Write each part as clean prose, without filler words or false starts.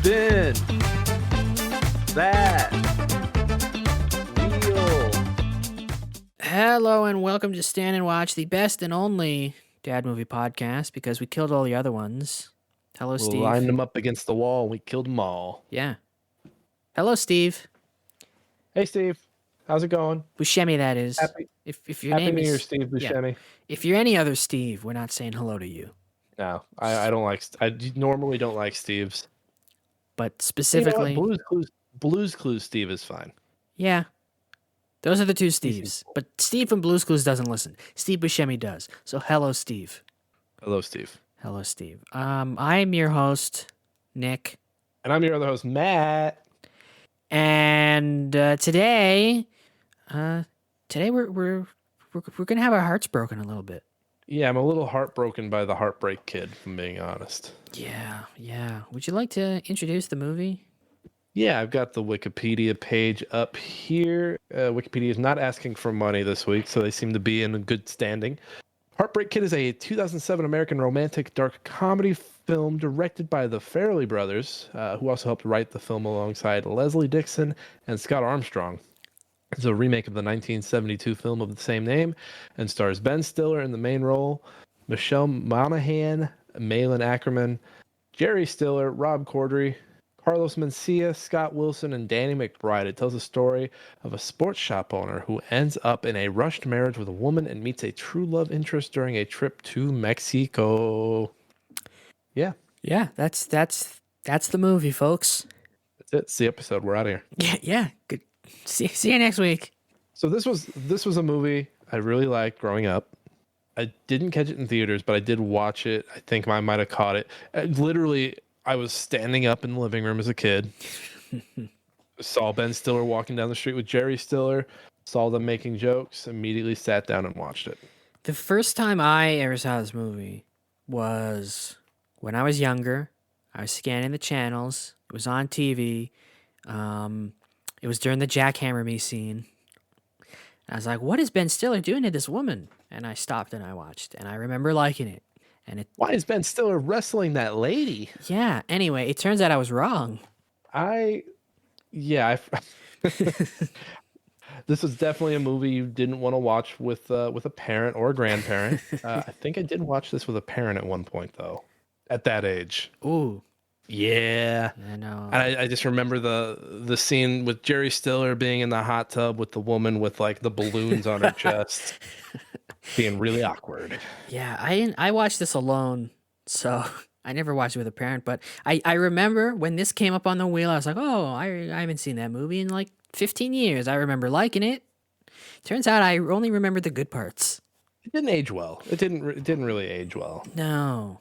Spin that wheel. Hello and welcome to Stand and Watch, the best and only dad movie podcast because we killed all the other ones. Hello, We Steve. lined them up against the wall and we killed them all. Yeah. Hello, Steve. Hey, Steve. How's it going? Buscemi, that is. Happy If your Happy name New Year, is Steve Buscemi. if you're any other Steve, we're not saying hello to you. No, I don't like. I normally don't like Steve's. But You know specifically, what? Blues Clues Steve is fine. yeah, those are the two Easy. Steves. But Steve from Blue's Clues doesn't listen. Steve Buscemi does. So hello, Steve. Hello, Steve. Hello, Steve. I'm your host, Nick. And I'm your other host, Matt. And today we're gonna have our hearts broken a little bit. Yeah, I'm a little heartbroken by the Heartbreak Kid, if I'm being honest. Yeah. Would you like to introduce the movie? Yeah, I've got the Wikipedia page up here. Wikipedia is not asking for money this week, so they seem to be in good standing. Heartbreak Kid is a 2007 American romantic dark comedy film directed by the Farrelly brothers, who also helped write the film alongside Leslie Dixon and Scott Armstrong. It's a remake of the 1972 film of the same name and stars Ben Stiller in the main role, Michelle Monaghan, Malin Ackerman, Jerry Stiller, Rob Corddry, Carlos Mencia, Scott Wilson, and Danny McBride. It tells the story of a sports shop owner who ends up in a rushed marriage with a woman and meets a true love interest during a trip to Mexico. Yeah. Yeah, that's the movie, folks. That's it. It's the episode. We're out of here. Yeah. Good. See you next week. So this was a movie I really liked growing up. I didn't catch it in theaters, but I did watch it. I think I might have caught it. Literally, I was standing up in the living room as a kid. Saw Ben Stiller walking down the street with Jerry Stiller. Saw them making jokes. Immediately sat down and watched it. The first time I ever saw this movie was when I was younger. I was scanning the channels. It was on TV. It was during the Jackhammer me scene. I was like, what is Ben Stiller doing to this woman? And I stopped and I watched, and I remember liking it. And Why is Ben Stiller wrestling that lady? Yeah, anyway, it turns out I was wrong. This was definitely a movie you didn't want to watch with a parent or a grandparent. I think I did watch this with a parent at one point, though, at that age. Ooh. Yeah. I know. And I just remember the scene with Jerry Stiller being in the hot tub with the woman with like the balloons on her chest being really awkward. Yeah, I watched this alone, so I never watched it with a parent, but I remember when this came up on the wheel, I was like, oh, I haven't seen that movie in like 15 years. I remember liking it. Turns out I only remember the good parts. It didn't age well. It didn't really age well. No.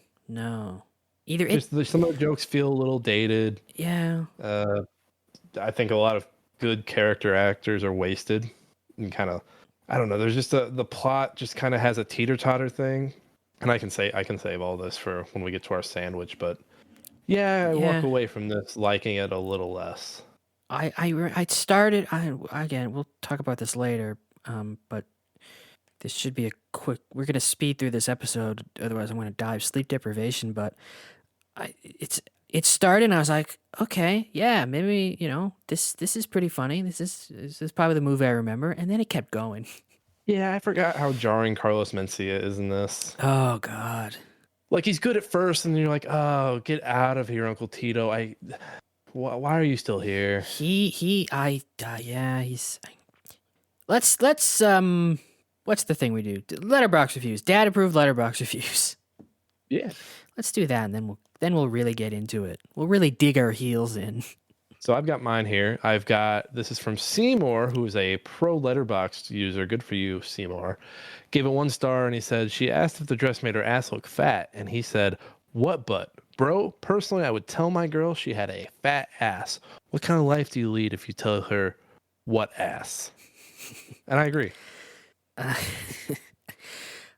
Some of the jokes feel a little dated. Yeah. I think a lot of good character actors are wasted and kind of, I don't know. There's just the plot just kind of has a teeter-totter thing, and I can save all this for when we get to our sandwich. But I walk away from this liking it a little less. I started. Again, we'll talk about this later. But this should be a quick. We're gonna speed through this episode, otherwise I'm gonna die of sleep deprivation. But it started, and I was like, okay, yeah, maybe this is pretty funny. This is probably the movie I remember, and then it kept going. Yeah, I forgot how jarring Carlos Mencia is in this. Oh God. Like he's good at first, and you're like, oh, get out of here, Uncle Tito. Why are you still here? He's. Let's what's the thing we do? Letterbox reviews. Dad approved letterbox reviews. Yeah. Let's do that, and then we'll really get into it. We'll really dig our heels in. So I've got mine here. This is from Seymour, who is a pro Letterboxd user. Good for you, Seymour. Gave it 1 star, and he said, she asked if the dress made her ass look fat, and he said, what butt? Bro, personally, I would tell my girl she had a fat ass. What kind of life do you lead if you tell her what ass? And I agree.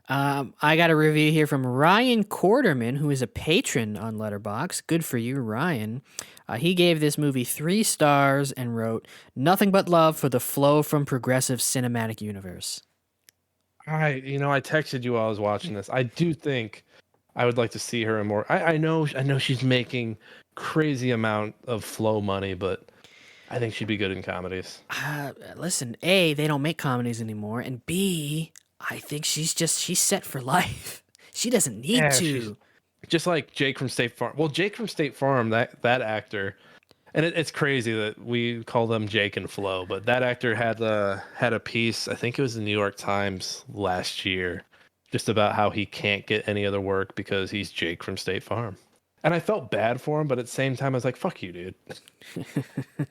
I got a review here from Ryan Quarterman, who is a patron on Letterboxd. Good for you, Ryan. He gave this movie 3 stars and wrote, nothing but love for the flow from progressive cinematic universe. I texted you while I was watching this. I do think I would like to see her in more. I know she's making crazy amount of flow money, but I think she'd be good in comedies. Listen, A, they don't make comedies anymore, and B, I think she's set for life. She doesn't need Yeah, she's to. just like Jake from State Farm. Well, Jake from State Farm, that actor, and it's crazy that we call them Jake and Flo, but that actor had a piece. I think it was the New York Times last year, just about how he can't get any other work because he's Jake from State Farm. And I felt bad for him, but at the same time, I was like, "Fuck you, dude.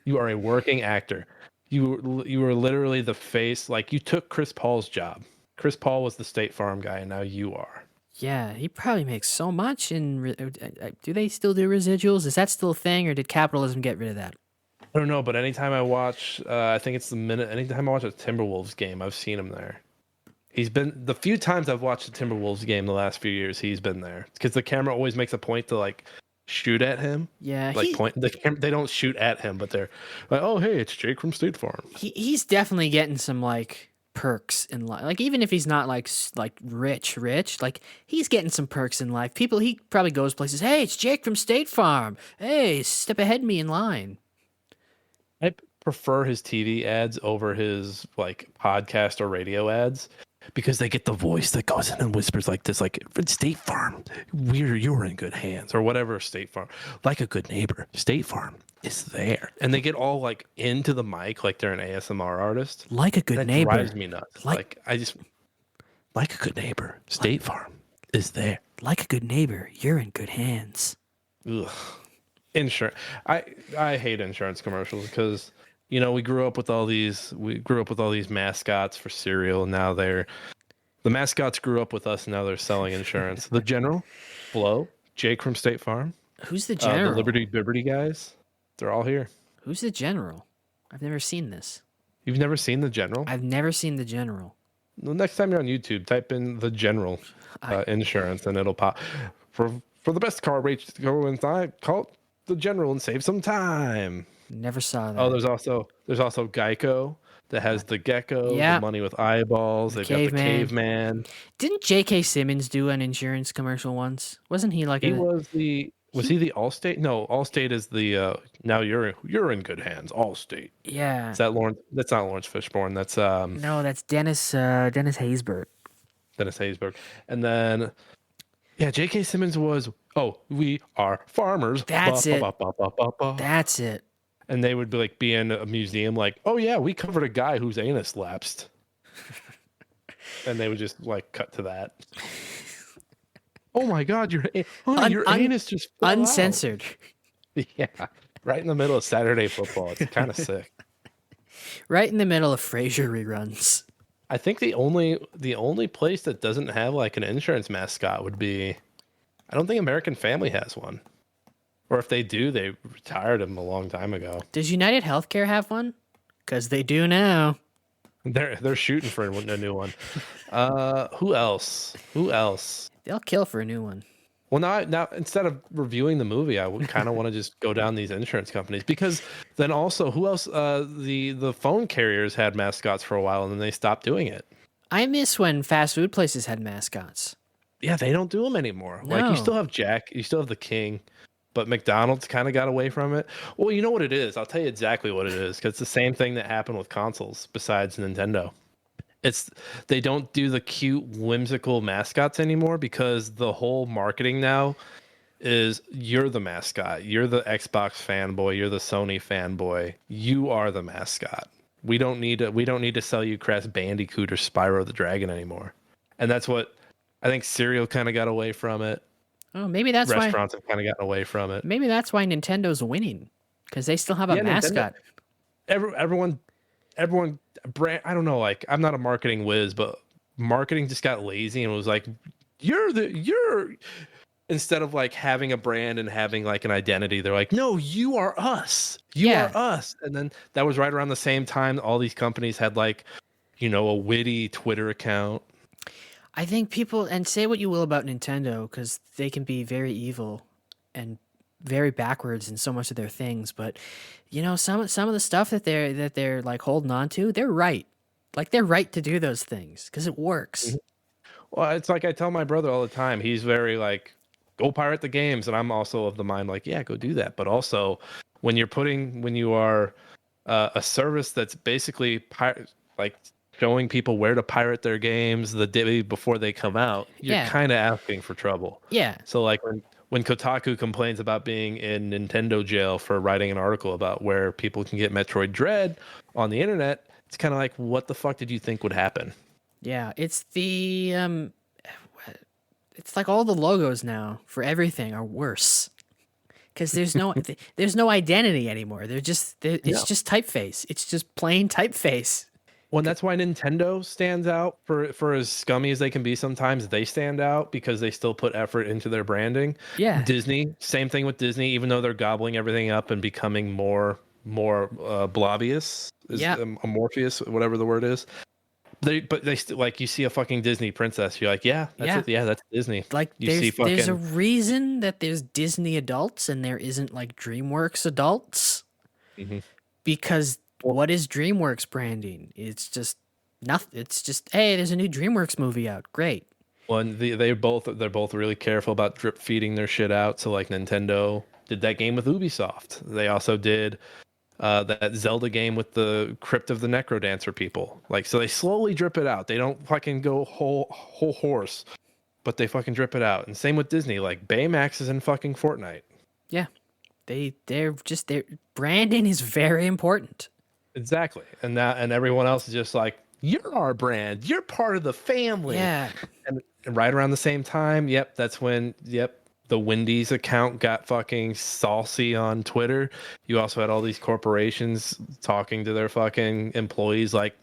You are a working actor. You were literally the face. Like you took Chris Paul's job. Chris Paul was the State Farm guy, and now you are." Yeah, he probably makes so much in. Do they still do residuals? Is that still a thing, or did capitalism get rid of that? I don't know, but anytime I watch, I think it's the minute. Anytime I watch a Timberwolves game, I've seen him there. He's been the few times I've watched the Timberwolves game the last few years. He's been there because the camera always makes a point to like shoot at him. Yeah, Like point they don't shoot at him, but they're like, "Oh, hey, it's Jake from State Farm." he's definitely getting some like perks in life. Like even if he's not like like rich, like he's getting some perks in life. People he probably goes places. Hey, it's Jake from State Farm. Hey, step ahead of me in line. I prefer his TV ads over his like podcast or radio ads because they get the voice that goes in and whispers like this, like State Farm, you're in good hands, or whatever. State Farm, like a good neighbor, State Farm is there, and they get all like into the mic like they're an ASMR artist. Like a good That neighbor. drives me nuts. Like I just like a good neighbor, State Farm is there. Like a good neighbor, you're in good hands. Ugh. Insurance. I hate insurance commercials because we grew up with all these mascots for cereal, and now the mascots grew up with us, and now they're selling insurance. The General, Flo, Jake from State Farm, Who's the general? the Liberty Biberty guys, they're all here. Who's the general? I've never seen this. You've never seen the General? I've never seen the general. The next time you're on YouTube, type in the General insurance, and it'll pop. For the best car rates to go inside, call the General and save some time. Never saw that. Oh, there's also Geico that has the gecko, Yeah. the money with eyeballs. They've got the caveman. Didn't J.K. Simmons do an insurance commercial once? Wasn't he like He was he the Allstate? No, Allstate is the now you're in good hands. Allstate. Yeah. Is that Lawrence? That's not Lawrence Fishburne. That's No, that's Dennis Haysbert. Dennis Haysbert. And then J.K. Simmons was we are farmers. That's it. Ba. That's it. And they would be in a museum like, "Oh yeah, we covered a guy whose anus lapsed." And they would just cut to that. Oh my God, your anus just fell out. Uncensored. Yeah, right in the middle of Saturday football. It's kind of sick. Right in the middle of Frasier reruns. I think the only place that doesn't have an insurance mascot would be, I don't think American Family has one. Or if they do, they retired him a long time ago. Does United Healthcare have one? Because they do now. They're shooting for a new one. Who else? They'll kill for a new one. Well, now instead of reviewing the movie, I would kind of want to just go down these insurance companies, because then also who else? The phone carriers had mascots for a while and then they stopped doing it. I miss when fast food places had mascots. Yeah, they don't do them anymore. No. You still have Jack, you still have the King, but McDonald's kind of got away from it. Well, you know what it is? I'll tell you exactly what it is, because it's the same thing that happened with consoles besides Nintendo. They don't do the cute, whimsical mascots anymore, because the whole marketing now is you're the mascot. You're the Xbox fanboy. You're the Sony fanboy. You are the mascot. We don't need to sell you Crash Bandicoot or Spyro the Dragon anymore. And that's what I think cereal kind of got away from it. Oh, maybe that's why restaurants have kind of gotten away from it. Maybe that's why Nintendo's winning, because they still have a mascot. Everyone brand, I don't know, I'm not a marketing whiz, but marketing just got lazy and was like, you're instead of having a brand and having an identity, they're like, no, you are us. You are us. And then that was right around the same time all these companies had a witty Twitter account. I think people, and say what you will about Nintendo, because they can be very evil and very backwards in so much of their things, but some of the stuff that they're holding on to, they're right. They're right to do those things because it works. Mm-hmm. Well, it's like I tell my brother all the time. He's very like, go pirate the games, and I'm also of the mind like, yeah, go do that. But also, when you are a service that's basically like showing people where to pirate their games the day before they come out, you're Yeah, kind of asking for trouble. yeah, So like when Kotaku complains about being in Nintendo jail for writing an article about where people can get Metroid Dread on the internet, it's kind of like, what the fuck did you think would happen? yeah. It's like all the logos now for everything are worse because there's no identity anymore. It's Yeah. just typeface. It's just plain typeface. Well, and that's why Nintendo stands out for as scummy as they can be sometimes. They stand out because they still put effort into their branding. Yeah, Disney, same thing with Disney, even though they're gobbling everything up and becoming more blobbious, is yeah, amorphous, whatever the word is. They still like you see a fucking Disney princess, you're like, yeah, that's yeah. it. Yeah, that's Disney. Like You see there's a fucking reason that there's Disney adults and there isn't like DreamWorks adults Mhm. because Well, what is DreamWorks branding? It's just nothing. It's just hey, there's a new DreamWorks movie out. Great. and they're both really careful about drip feeding their shit out. So like Nintendo did that game with Ubisoft. They also did that Zelda game with the Crypt of the Necrodancer people. Like, so they slowly drip it out. They don't fucking go whole horse, but they fucking drip it out. And same with Disney. Like Baymax is in fucking Fortnite. Yeah. Their branding is very important. Exactly. And everyone else is just like, you're our brand. You're part of the family. Yeah. And right around the same time, yep, that's when the Wendy's account got fucking saucy on Twitter. You also had all these corporations talking to their fucking employees like,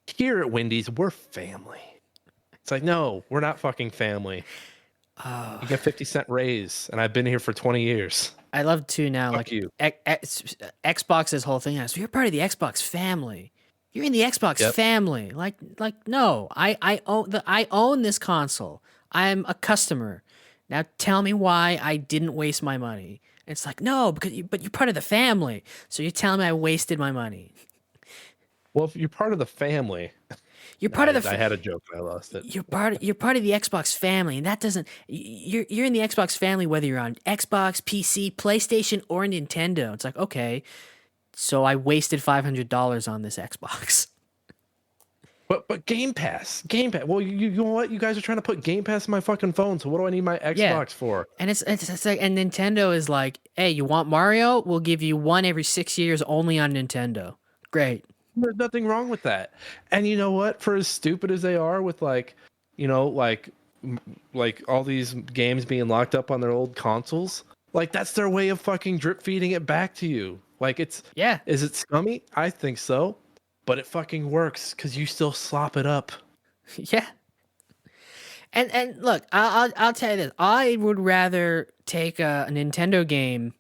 here at Wendy's, we're family. It's like, no, we're not fucking family. Oh, You get 50-cent raise, and I've been here for 20 years. I love to now Fuck like you. Xbox's whole thing is you're part of the Xbox family. You're in the Xbox Yep. family. Like no, I own this console. I'm a customer. Now tell me why I didn't waste my money. It's like no, but you're part of the family. So you're telling me I wasted my money. Well, if you're part of the family, You're part of the I had a joke, but I lost it. you're part of the Xbox family, and that doesn't you're in the Xbox family whether you're on Xbox, PC, PlayStation, or Nintendo. It's like okay, so I wasted $500 on this Xbox. But Game Pass. Well, you know what? You guys are trying to put Game Pass in my fucking phone. So what do I need my Yeah, Xbox for? and it's like and Nintendo is like, hey, you want Mario? We'll give you one every 6 years only on Nintendo. Great. There's nothing wrong with that. And you know what? For as stupid as they are with like, you know, like all these games being locked up on their old consoles, like that's their way of fucking drip feeding it back to you. Like Yeah, is it scummy? I think so. But it fucking works because you still slop it up. yeah. And look, I'll tell you this. I would rather take a Nintendo game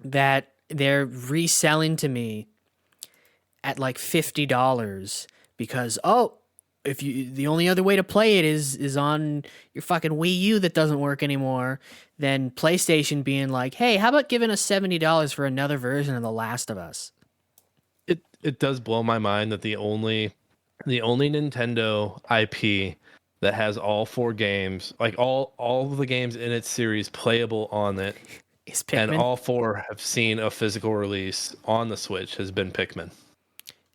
that they're reselling to me at like $50 because if you the only other way to play it is on your fucking Wii U that doesn't work anymore, then PlayStation being like, hey, how about giving us $70 for another version of The Last of Us? It does blow my mind that the only Nintendo IP that has all four games, like all of the games in its series playable on it, Is and Pikmin? all four have seen a physical release on the Switch has been Pikmin.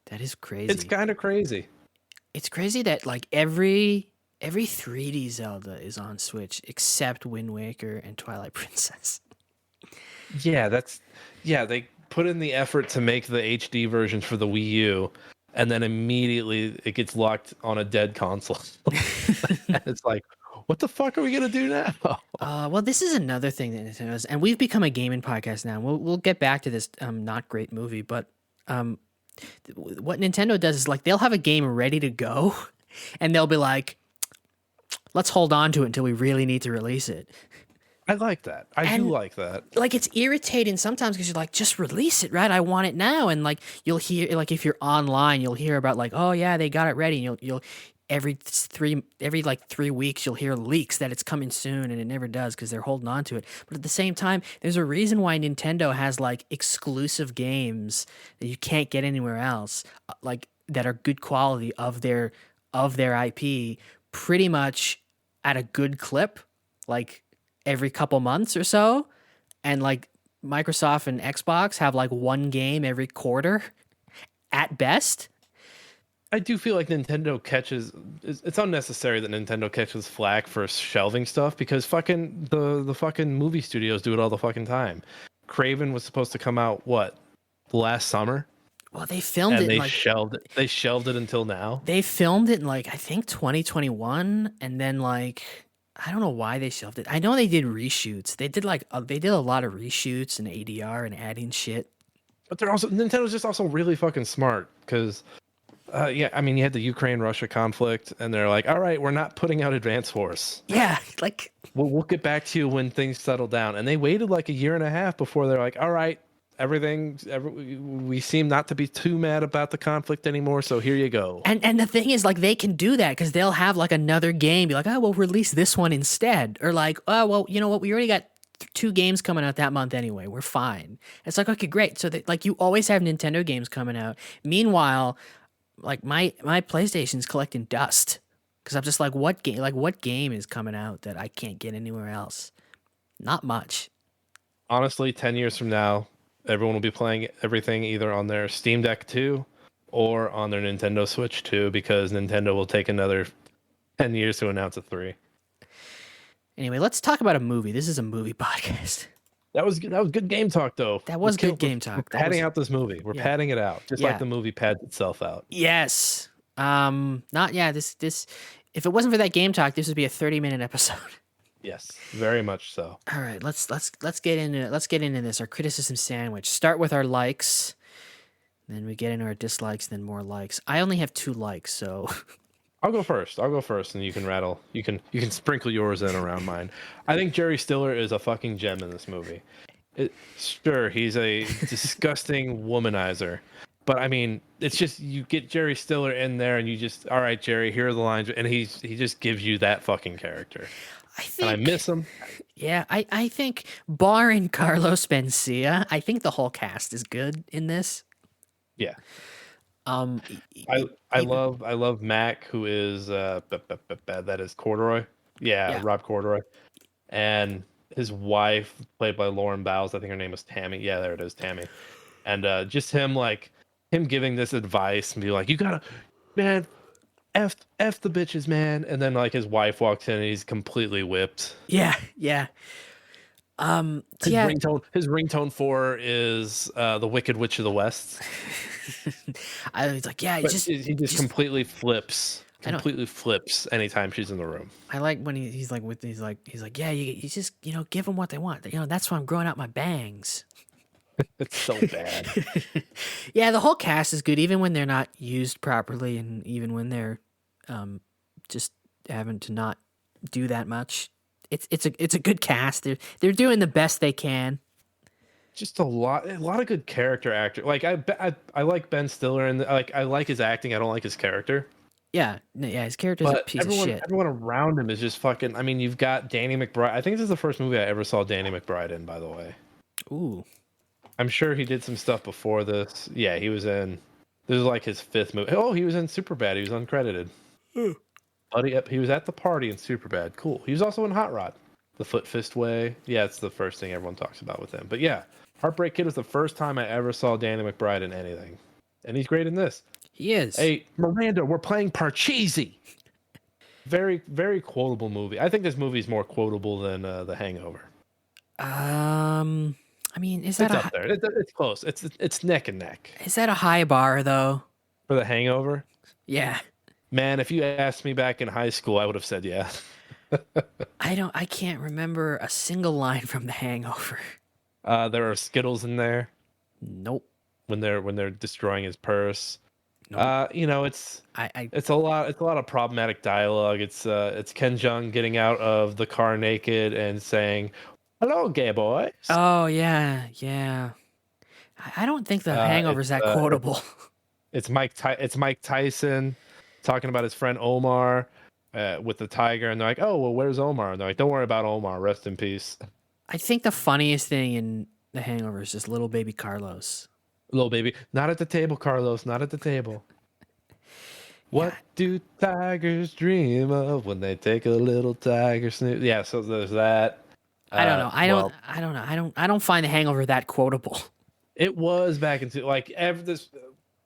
That is It's crazy. kind of crazy. It's crazy that like every 3D Zelda is on Switch except Wind Waker and Twilight Princess. Yeah, they put in the effort to make the HD versions for the Wii U, and then immediately it gets locked on a dead console. And it's like, what the fuck are we gonna do now? Well, this is another thing that Nintendo does, and we've become a gaming podcast now. We'll get back to this not great movie, but what Nintendo does is like they'll have a game ready to go, and they'll be like, "Let's hold on to it until we really need to release it." I like that. I do And like that. like it's irritating sometimes because you're like, just release it, right? I want it now. And like you'll hear like if you're online, you'll hear about like, oh yeah, they got it ready. And you'll every 3 weeks you'll hear leaks that it's coming soon, and it never does because they're holding on to it. But at the same time, there's a reason why Nintendo has like exclusive games that you can't get anywhere else, like that are good quality of their IP, pretty much at a good clip, like every couple months or so, and like Microsoft and Xbox have like one game every quarter at best. I do feel like Nintendo catches. It's unnecessary that Nintendo catches flack for shelving stuff because fucking the fucking movie studios do it all the fucking time. Craven was supposed to come out last summer, Well, they filmed and it in like they shelved it until now. they filmed it in like I think 2021, and then like I don't know why they shelved it. I know they did reshoots. They did like they did a lot of reshoots and ADR and adding shit. But they're also Nintendo's just also really fucking smart because yeah, I mean, you had the Ukraine-Russia conflict, and they're like, "All right, we're not putting out Advance Wars. Yeah, like We'll get back to you when things settle down." And they waited like a year and a half before they're like, "All right, we seem not to be too mad about the conflict anymore, so here you go." and the thing is like they can do that because they'll have like another game, be like, oh, we'll release this one instead, or like, oh, well, you know what, we already got two games coming out that month anyway. We're fine. It's like okay, great. So that like you always have Nintendo games coming out. Meanwhile, like my PlayStation's collecting dust because I'm just like, what game is coming out that I can't get anywhere else? Not much. Honestly, 10 years from now, everyone will be playing everything either on their Steam Deck 2 or on their Nintendo Switch 2 because Nintendo will take another 10 years to announce a 3. Anyway, let's talk about a movie. This is a movie podcast. That was good game talk though. That was good game talk. We're padding out this movie. We're Yeah. padding it out, just Yeah. like the movie pads itself out. Yes. Not yeah. This if it wasn't for that game talk, this would be a 30-minute episode. Yes, very much so. All right, let's get into it. Let's get into this. Our criticism sandwich. Start with our likes, then we get into our dislikes, then more likes. I only have 2 likes, so I'll go first, and you can rattle. You can sprinkle yours in around mine. I think Jerry Stiller is a fucking gem in this movie. Sure, he's a disgusting womanizer, but I mean, it's just you get Jerry Stiller in there, and you just, all right, Jerry, here are the lines, and he just gives you that fucking character. I think And I miss him. Yeah, I think barring Carlos Mencia, I think the whole cast is good in this. Yeah, Um, I love Mac, who is that is Corduroy. Yeah, Yeah. Rob Corduroy, and his wife, played by Lauren Bowles. I think her name was Tammy. Yeah, there it is, Tammy. And just him giving this advice and be like, "You gotta, man, f the bitches, man." And then like his wife walks in and he's completely whipped. yeah. His Yeah. his ringtone for is the Wicked Witch of the West. I was like, yeah, But just he just completely flips. I don't- Completely flips anytime she's in the room. I like when he's like yeah, you just give them what they want. That's why I'm growing out my bangs. It's so bad. Yeah, the whole cast is good, even when they're not used properly, and even when they're just having to not do that much. It's a good cast. They're doing the best they can. Just a lot of good character actor. Like I like Ben Stiller, and I like his acting. I don't like his character. Yeah, his character's a But piece of shit. everyone around him is just fucking. I mean, you've got Danny McBride. I think this is the first movie I ever saw Danny McBride in. By the way, Ooh, I'm sure he did some stuff before this. Yeah, he was in. This is like his 5th movie. Oh, he was in Superbad. He was uncredited. Buddy, he was at the party in Superbad. Cool. He was also in Hot Rod, The Foot Fist Way. Yeah, it's the first thing everyone talks about with him. But yeah, Heartbreak Kid was the first time I ever saw Danny McBride in anything, and he's great in this. he is. Hey, Miranda, we're playing Parcheesi. Very, very quotable movie. I think this movie is more quotable than The Hangover. I mean, is that It's up there. It's close. It's neck and neck is that a high bar though? for The Hangover. Yeah. Man, if you asked me back in high school, I would have said yeah. I can't remember a single line from The Hangover. There are Skittles in there Nope. when they're destroying his purse. Nope. It's a lot of problematic dialogue. It's Ken Jeong getting out of the car naked and saying, "Hello, gay boys." Oh yeah. I don't think The Hangover's that quotable. It's Mike Tyson talking about his friend Omar with the tiger, and they're like, "Oh, well, where's Omar?" And they're like, "Don't worry about Omar. Rest in peace." I think the funniest thing in The Hangover is just little baby Carlos. Little baby, not at the table, Carlos. Not at the table. What Yeah, do tigers dream of when they take a little tiger snoop? Yeah, so there's that. I don't know. I don't. Well, I don't know. I don't find The Hangover that quotable. it was back into like this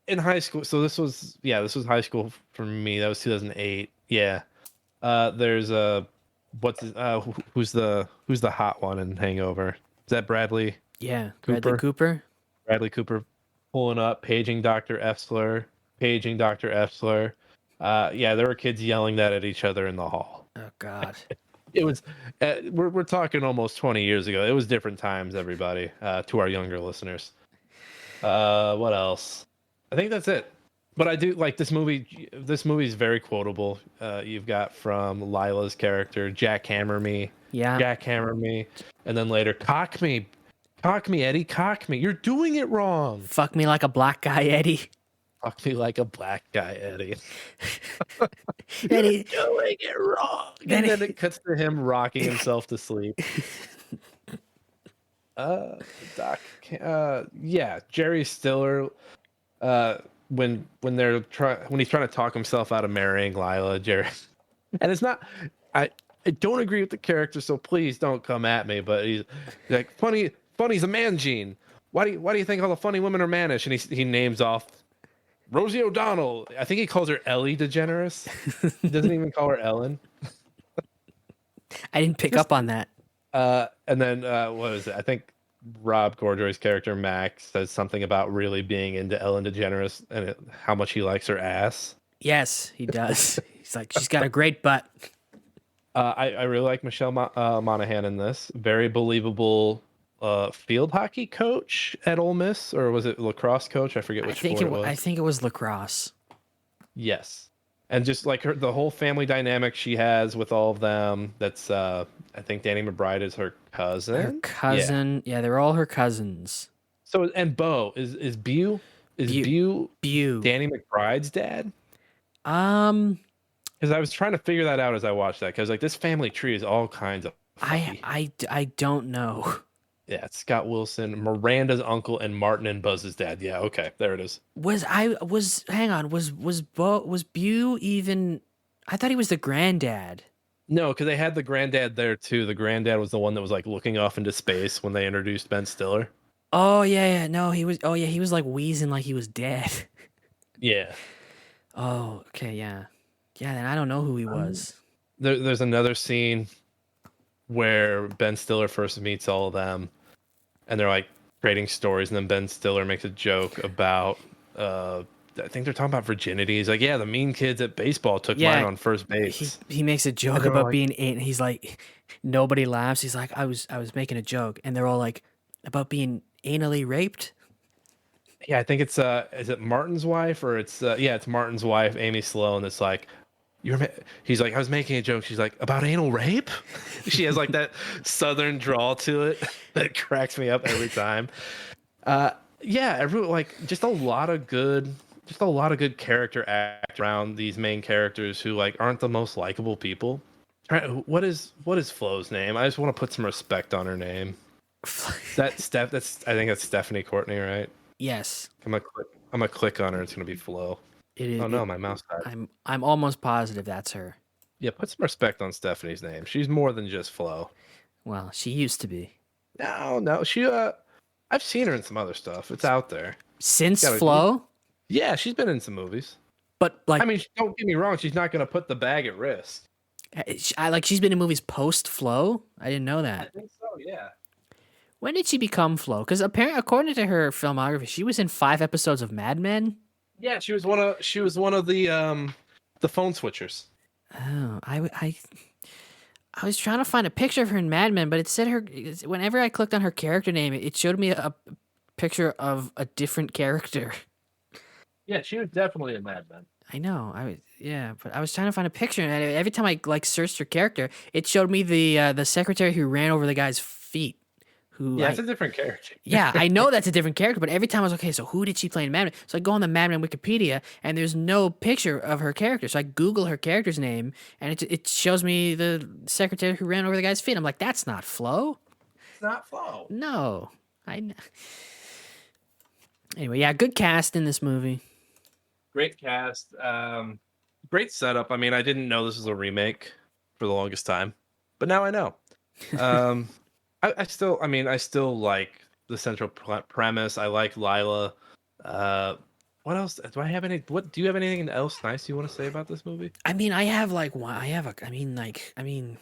in high school. So this was high school for me. That was 2008. Yeah. There's who's the hot one in Hangover? Is that Bradley Yeah, Bradley Cooper? Cooper. Bradley Cooper pulling up, paging Dr. Effler, paging Dr. Effler. Yeah, there were kids yelling that at each other in the hall. Oh God. It was, we're talking almost 20 years ago. It was different times, everybody, to our younger listeners. What else? I think that's it. But I do like this movie. This movie is very quotable. You've got from Lila's character, Jackhammer me, Yeah. Jackhammer me, and then later, cock me, Eddie, cock me. You're doing it wrong. Fuck me like a black guy, Eddie. Fuck me like a black guy, Eddie. You're Eddie. doing it wrong. Then And then it cuts to him rocking himself to sleep. Doc. Yeah, Jerry Stiller. When he's trying to talk himself out of marrying Lila, Jerry, and it's not. I don't agree with the character, so please don't come at me. But he's like funny's a man gene. Why do you think all the funny women are mannish? And he names off Rosie O'Donnell. I think he calls her Ellie DeGeneres. He doesn't even call her Ellen. I didn't pick up on that. And then what is it? I think Rob Corddry's character Max says something about really being into Ellen DeGeneres and how much he likes her ass. Yes, he does. He's like, she's got a great butt. I really like Michelle Monaghan in this. Very believable field hockey coach at Ole Miss, or was it lacrosse coach? I forget which sport it was. I think it was lacrosse. Yes, and just like the whole family dynamic she has with all of them. That's I think Danny McBride is her cousin. Her cousin. Yeah, they're all her cousins. So and Bo is Bew Bew. Danny McBride's dad? Because I was trying to figure that out as I watched that. Because like this family tree is all kinds of funky. I don't know. Yeah, it's Scott Wilson, Miranda's uncle, and Martin and Buzz's dad. Yeah, okay, there it is. Hang on, was Bew even? I thought he was the granddad. No, because they had the granddad there too. The granddad was the one that was like looking off into space when they introduced Ben Stiller. Oh yeah. No, he was. Oh yeah, he was like wheezing like he was dead. Yeah. Oh, okay, yeah. Yeah, then I don't know who he was. There's another scene where Ben Stiller first meets all of them, and they're like creating stories, and then Ben Stiller makes a joke about I think they're talking about virginity. He's like, yeah, the mean kids at baseball took mine on first base. He makes a joke about being and he's like, nobody laughs. He's like, I was making a joke, and they're all like, about being anally raped. Yeah, I think it's is it Martin's wife or it's it's Martin's wife, Amy Sloan. That's like, he's like, I was making a joke. She's like, about anal rape. She has like that southern drawl to it that cracks me up every time. Yeah, everyone like just a lot of good character act around these main characters who like aren't the most likable people. What is Flo's name? I just want to put some respect on her name. I think that's Stephanie Courtney, right? Yes. I'm gonna click on her. It's gonna be Flo. It is. Oh no, my mouse died. I'm almost positive that's her. Yeah, put some respect on Stephanie's name. She's more than just Flo. Well, she used to be. No, she I've seen her in some other stuff. It's out there. Since Flo? Yeah, she's been in some movies. But like, I mean, don't get me wrong. She's not gonna put the bag at risk. She's been in movies post Flo. I didn't know that. I think so. Yeah. When did she become Flo? Because apparently, according to her filmography, she was in 5 episodes of Mad Men. Yeah, she was one of the phone switchers. Oh, I was trying to find a picture of her in Mad Men, but it said whenever I clicked on her character name, it showed me a picture of a different character. Yeah, she was definitely in Mad Men. I know. But I was trying to find a picture, and every time I like searched her character, it showed me the secretary who ran over the guy's feet. It's a different character. Yeah, I know that's a different character, but every time I was okay, so who did she play in Mad Men? So I go on the Mad Men Wikipedia, and there's no picture of her character. So I Google her character's name, and it shows me the secretary who ran over the guy's feet. I'm like, that's not Flo. It's not Flo. No. Anyway, yeah, good cast in this movie. Great cast. Great setup. I mean, I didn't know this was a remake for the longest time, but now I know. Um, I still like the central premise. I like Lila. What else? Do I have any? What do you have anything else nice you want to say about this movie? I mean, I have like one. I have a. I mean,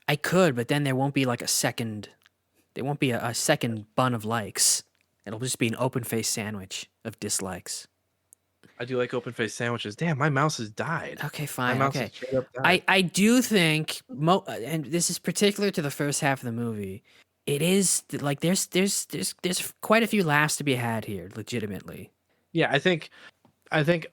I could, but then there won't be like a second. There won't be a second bun of likes. It'll just be an open faced sandwich of dislikes. I do like open faced sandwiches. Damn, my mouse has died. Okay, My fine. mouse has Okay, straight up died. I do think and this is particular to the first half of the movie. It is like there's quite a few laughs to be had here, legitimately. Yeah, I think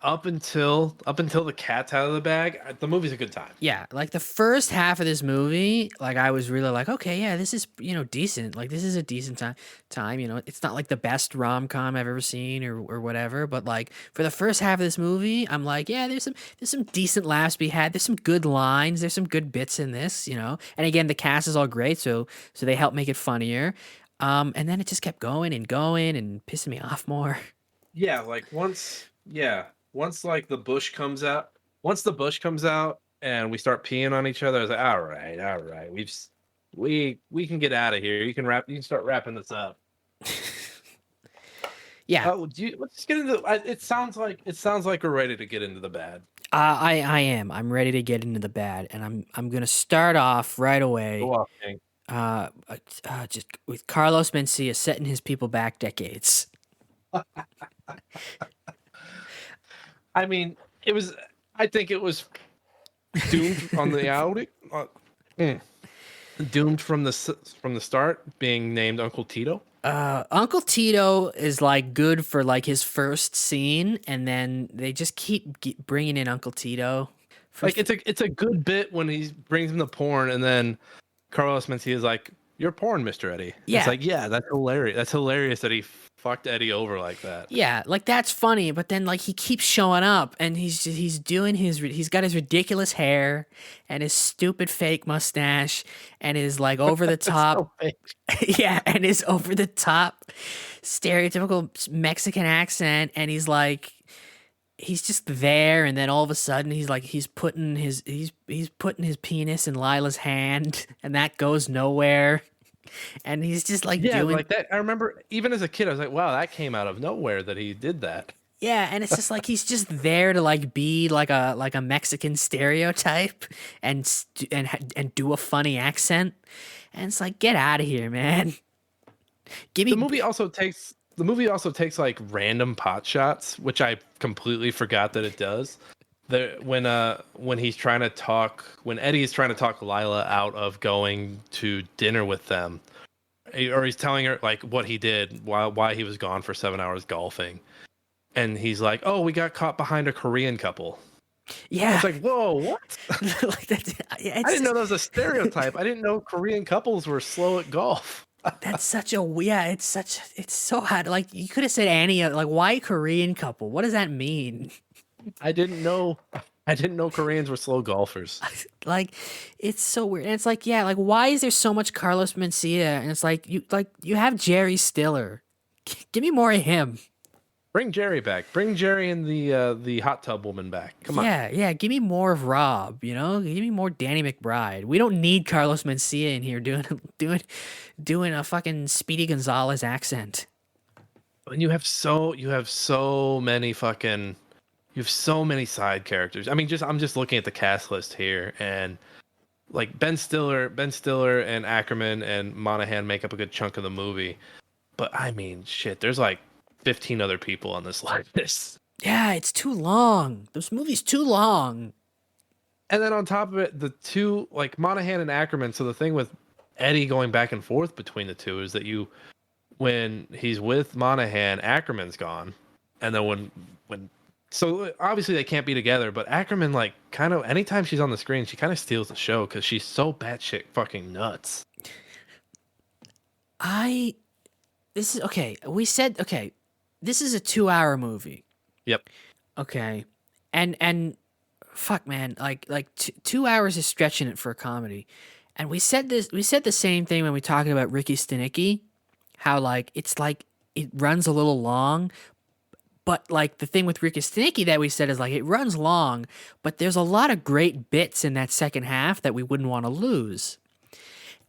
up until the cat's out of the bag, the movie's a good time. Yeah, like the first half of this movie, like I was really like, okay, yeah, this is decent. Like this is a decent time. It's not like the best rom com I've ever seen or whatever, but like for the first half of this movie, I'm like, yeah, there's some decent laughs to be had. There's some good lines. There's some good bits in this. And again, the cast is all great, so they help make it funnier. And then it just kept going and going and pissing me off more. Yeah, once like once the bush comes out and we start peeing on each other, I was like, all right, we can get out of here. You can start wrapping this up. Yeah, Let's get into. It sounds like we're ready to get into the bad. I am. I'm ready to get into the bad, and I'm gonna start off right away. Go off, King. Just with Carlos Mencia setting his people back decades. I mean, it was. I think it was doomed on the outing. Doomed from the start, being named Uncle Tito. Uncle Tito is like good for like his first scene, and then they just keep bringing in Uncle Tito. Like it's a good bit when he brings him the porn, and then Carlos Mencia is like, "You're porn, Mr. Eddie." Yeah. It's like, yeah, that's hilarious. That's hilarious that he fucked Eddie over like that. Yeah, like that's funny, but then like he keeps showing up, and he's got his ridiculous hair and his stupid fake mustache and his like over the top yeah, and his over the top stereotypical Mexican accent, and he's just there, and then all of a sudden he's putting his penis in Lila's hand, and that goes nowhere. And he's just like doing like that. I remember even as a kid, I was like, wow, that came out of nowhere that he did that. yeah, and it's just like he's just there to like be like a Mexican stereotype and do a funny accent, and it's like, get out of here, man. Give me The movie also takes like random pot shots, which I completely forgot that it does. When he's trying to talk, when Eddie is trying to talk Lila out of going to dinner with them, or he's telling her like what he did, why he was gone for 7 hours golfing, and he's like, "Oh, we got caught behind a Korean couple." yeah, It's like, whoa, what? like that. Yeah, I didn't know that was a stereotype. I didn't know Korean couples were slow at golf. that's such a yeah. It's so hard. Like you could have said any like why Korean couple? What does that mean? I didn't know. I didn't know Koreans were slow golfers. Like it's so weird, and it's like yeah, like why is there so much Carlos Mencia? And it's like you have Jerry Stiller. Give me more of him. Bring Jerry back. Bring Jerry and the hot tub woman back. Come on. Yeah. Give me more of Rob. Give me more Danny McBride. We don't need Carlos Mencia in here doing a fucking Speedy Gonzalez accent. And you have so many side characters. I mean, I'm just looking at the cast list here, and like Ben Stiller and Ackerman and Monahan make up a good chunk of the movie. But I mean, shit, there's like 15 other people on this list. Yeah, it's too long. This movie's too long. And then on top of it, the two like Monahan and Ackerman. So the thing with Eddie going back and forth between the two is that when he's with Monahan, Ackerman's gone, and then when so obviously they can't be together. But Ackerman, like, kind of anytime she's on the screen, she kind of steals the show because she's so batshit fucking nuts. This is okay. We said okay. This is a 2-hour movie. Yep. Okay, and fuck, man, like 2 hours is stretching it for a comedy. And we said the same thing when we talked about Ricky Stenicki, how like it's like it runs a little long, But like the thing with Ricky Stenicki that we said is like it runs long, but there's a lot of great bits in that second half that we wouldn't want to lose.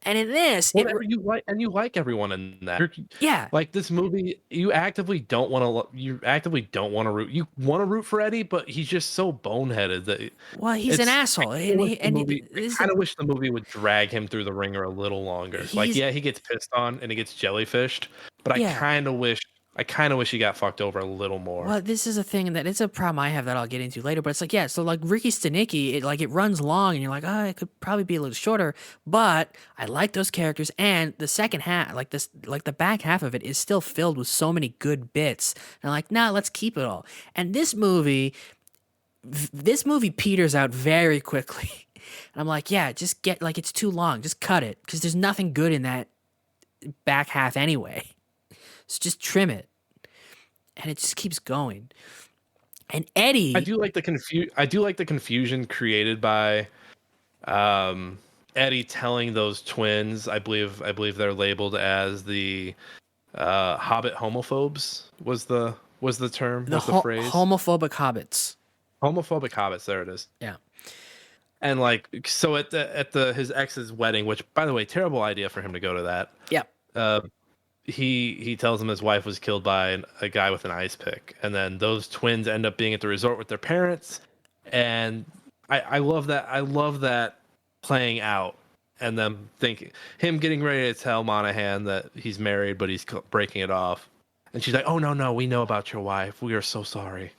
And in this, Whatever you like, and you like everyone in that. yeah, Like this movie, you actively don't want to. You actively don't want to root. You want to root for Eddie, but he's just so boneheaded that well, he's an it's. asshole, I kinda wish the movie. this I kind of wish the movie would drag him through the ringer a little longer. Like, he's yeah, he gets pissed on and he gets jellyfished, but I yeah. kind of wish. I kind of wish he got fucked over a little more. Well, this is a thing that it's a problem I have that I'll get into later. But it's like, yeah, so like Ricky Stenicki, it runs long, and you're like, oh, it could probably be a little shorter. But I like those characters, and the second half, like the back half of it, is still filled with so many good bits. And I'm like, nah, let's keep it all. And this movie peters out very quickly. And I'm like, yeah, just get like it's too long, just cut it, because there's nothing good in that back half anyway. So just trim it. And it just keeps going. And Eddie, I do like the confusion created by Eddie telling those twins. I believe they're labeled as the Hobbit homophobes. Was the term? the Was the phrase? homophobic hobbits. Homophobic hobbits. There it is. Yeah. And like, so at the his ex's wedding, which by the way, terrible idea for him to go to that. Yeah. He tells him his wife was killed by a guy with an ice pick, and then those twins end up being at the resort with their parents, and I love that. I love that playing out, and them thinking him getting ready to tell Monahan that he's married, but he's breaking it off, and she's like, "Oh no, we know about your wife. We are so sorry."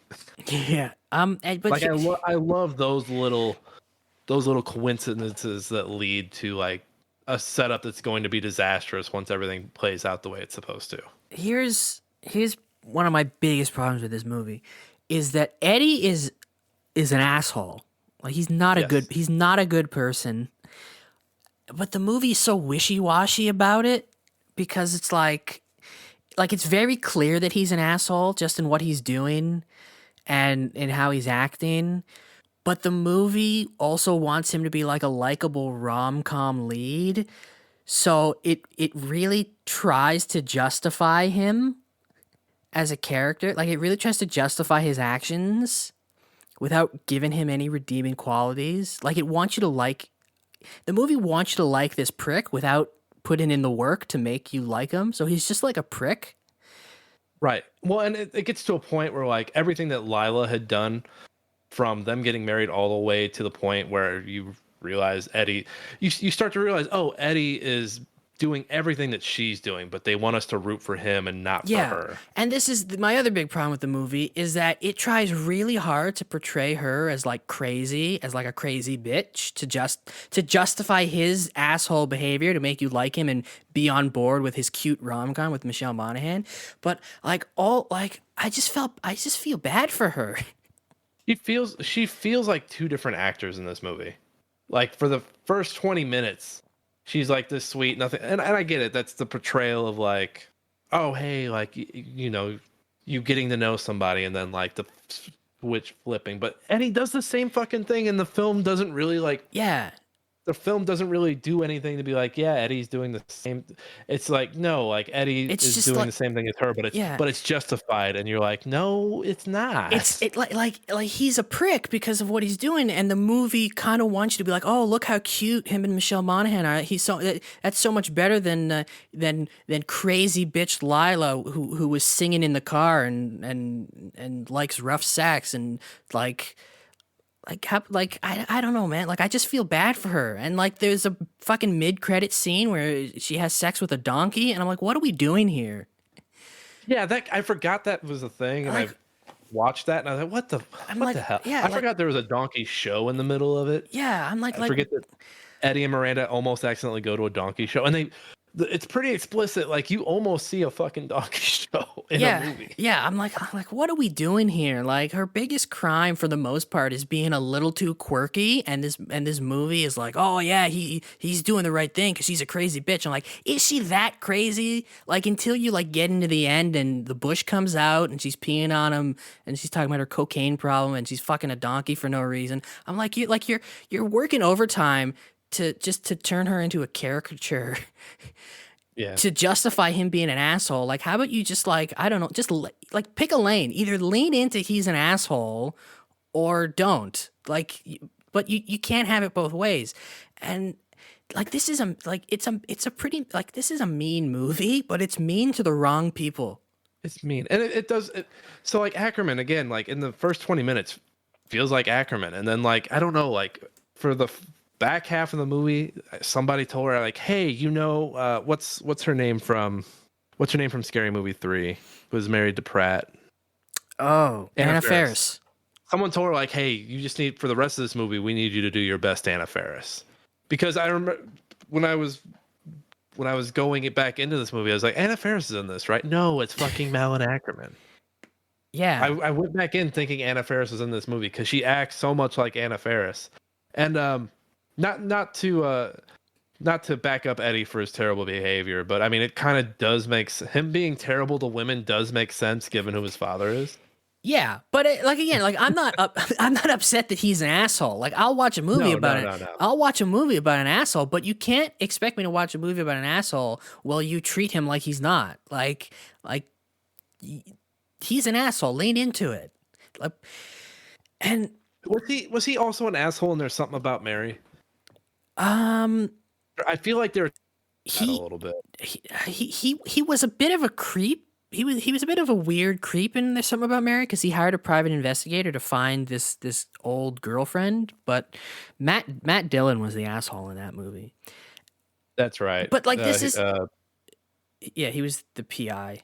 Yeah. But Like I love those little coincidences that lead to like a setup that's going to be disastrous once everything plays out the way it's supposed to. here's one of my biggest problems with this movie is that Eddie is an asshole. Like he's not a good person. But the movie is so wishy-washy about it because it's like it's very clear that he's an asshole just in what he's doing and in how he's acting. But the movie also wants him to be like a likable rom-com lead. So it really tries to justify him as a character. Like it really tries to justify his actions without giving him any redeeming qualities. Like the movie wants you to like this prick without putting in the work to make you like him. So he's just like a prick. Right. Well, and it gets to a point where like everything that Lila had done from them getting married all the way to the point where you realize Eddie, you start to realize, oh, Eddie is doing everything that she's doing, but they want us to root for him and not for her. And this is my other big problem with the movie is that it tries really hard to portray her as like crazy, as like a crazy bitch to justify his asshole behavior to make you like him and be on board with his cute rom-com with Michelle Monaghan. But I just feel bad for her. She feels like two different actors in this movie. Like for the first 20 minutes, she's like this sweet nothing, and I get it. That's the portrayal of like, oh hey, like you know, you getting to know somebody, and then like the switch flipping. But Eddie does the same fucking thing, and the film doesn't really like. Yeah. The film doesn't really do anything to be like, yeah, Eddie's doing the same. It's like, no, like Eddie is doing the same thing as her, but it's justified, and you're like, no, it's not. It's like he's a prick because of what he's doing, and the movie kind of wants you to be like, oh, look how cute him and Michelle Monaghan are. That's so much better than crazy bitch Lila who was singing in the car and likes rough sex and I don't know, man. Like I just feel bad for her. And like there's a fucking mid-credit scene where she has sex with a donkey, and I'm like, what are we doing here? Yeah, I forgot that was a thing, and I watched that, and I was like, what the hell? Yeah, I forgot there was a donkey show in the middle of it. Yeah, I'm I forget that Eddie and Miranda almost accidentally go to a donkey show, and it's pretty explicit. Like you almost see a fucking donkey show in a movie. Yeah, I'm like, what are we doing here? Like her biggest crime for the most part is being a little too quirky, and this movie is like, oh yeah, he's doing the right thing because she's a crazy bitch. I'm like, is she that crazy? Like until you like get into the end and the bush comes out and she's peeing on him and she's talking about her cocaine problem and she's fucking a donkey for no reason. I'm like, you're working overtime to turn her into a caricature. Yeah. to justify him being an asshole. Like, how about you just like, I don't know, just like pick a lane. Either lean into he's an asshole or don't. Like, but you can't have it both ways. And like this is a like it's a pretty like this is a mean movie, but it's mean to the wrong people. It's mean, and it does. So like Ackerman again, like in the first 20 minutes, feels like Ackerman, and then like I don't know, like for the back half of the movie, somebody told her like, hey, what's her name from Scary Movie 3? Who was married to Pratt? Oh, Anna Faris. Someone told her like, hey, you just need for the rest of this movie, we need you to do your best Anna Faris, because I remember when I was going back into this movie, I was like, Anna Faris is in this, right? No, it's fucking Malin Ackerman. Yeah. I went back in thinking Anna Faris was in this movie because she acts so much like Anna Faris. And not to back up Eddie for his terrible behavior, but I mean it kind of does make him being terrible to women does make sense given who his father is. Yeah, but like again, like I'm not I'm not upset that he's an asshole. Like I'll watch a movie about it. No. I'll watch a movie about an asshole, but you can't expect me to watch a movie about an asshole while you treat him like he's not. Like he's an asshole. Lean into it. Like, and was he also an asshole? And there's something about Mary. um, I feel like they're a he little bit. he was a bit of a creep. He was a bit of a weird creep in There's Something About Mary because he hired a private investigator to find this old girlfriend. But Matt Dillon was the asshole in that movie. That's right. But like this is yeah, he was the PI.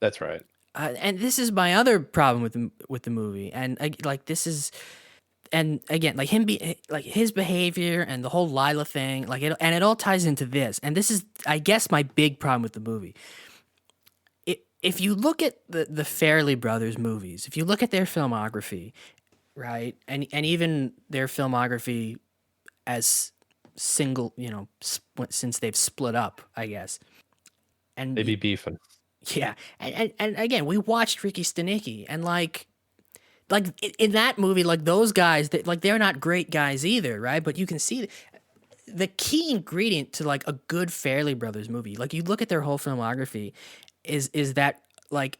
That's right. And this is my other problem with the movie. And like this is, and again, like like his behavior and the whole Lila thing, like it all ties into this. And this is, I guess, my big problem with the movie. If you look at the Farrelly Brothers movies, if you look at their filmography, right, and even their filmography as single, since they've split up, I guess, and They be beefing. yeah, and again, we watched Ricky Stenicki, and like in that movie, like those guys, they're not great guys either, right? But you can see the key ingredient to like a good Farrelly Brothers movie. Like you look at their whole filmography, is that like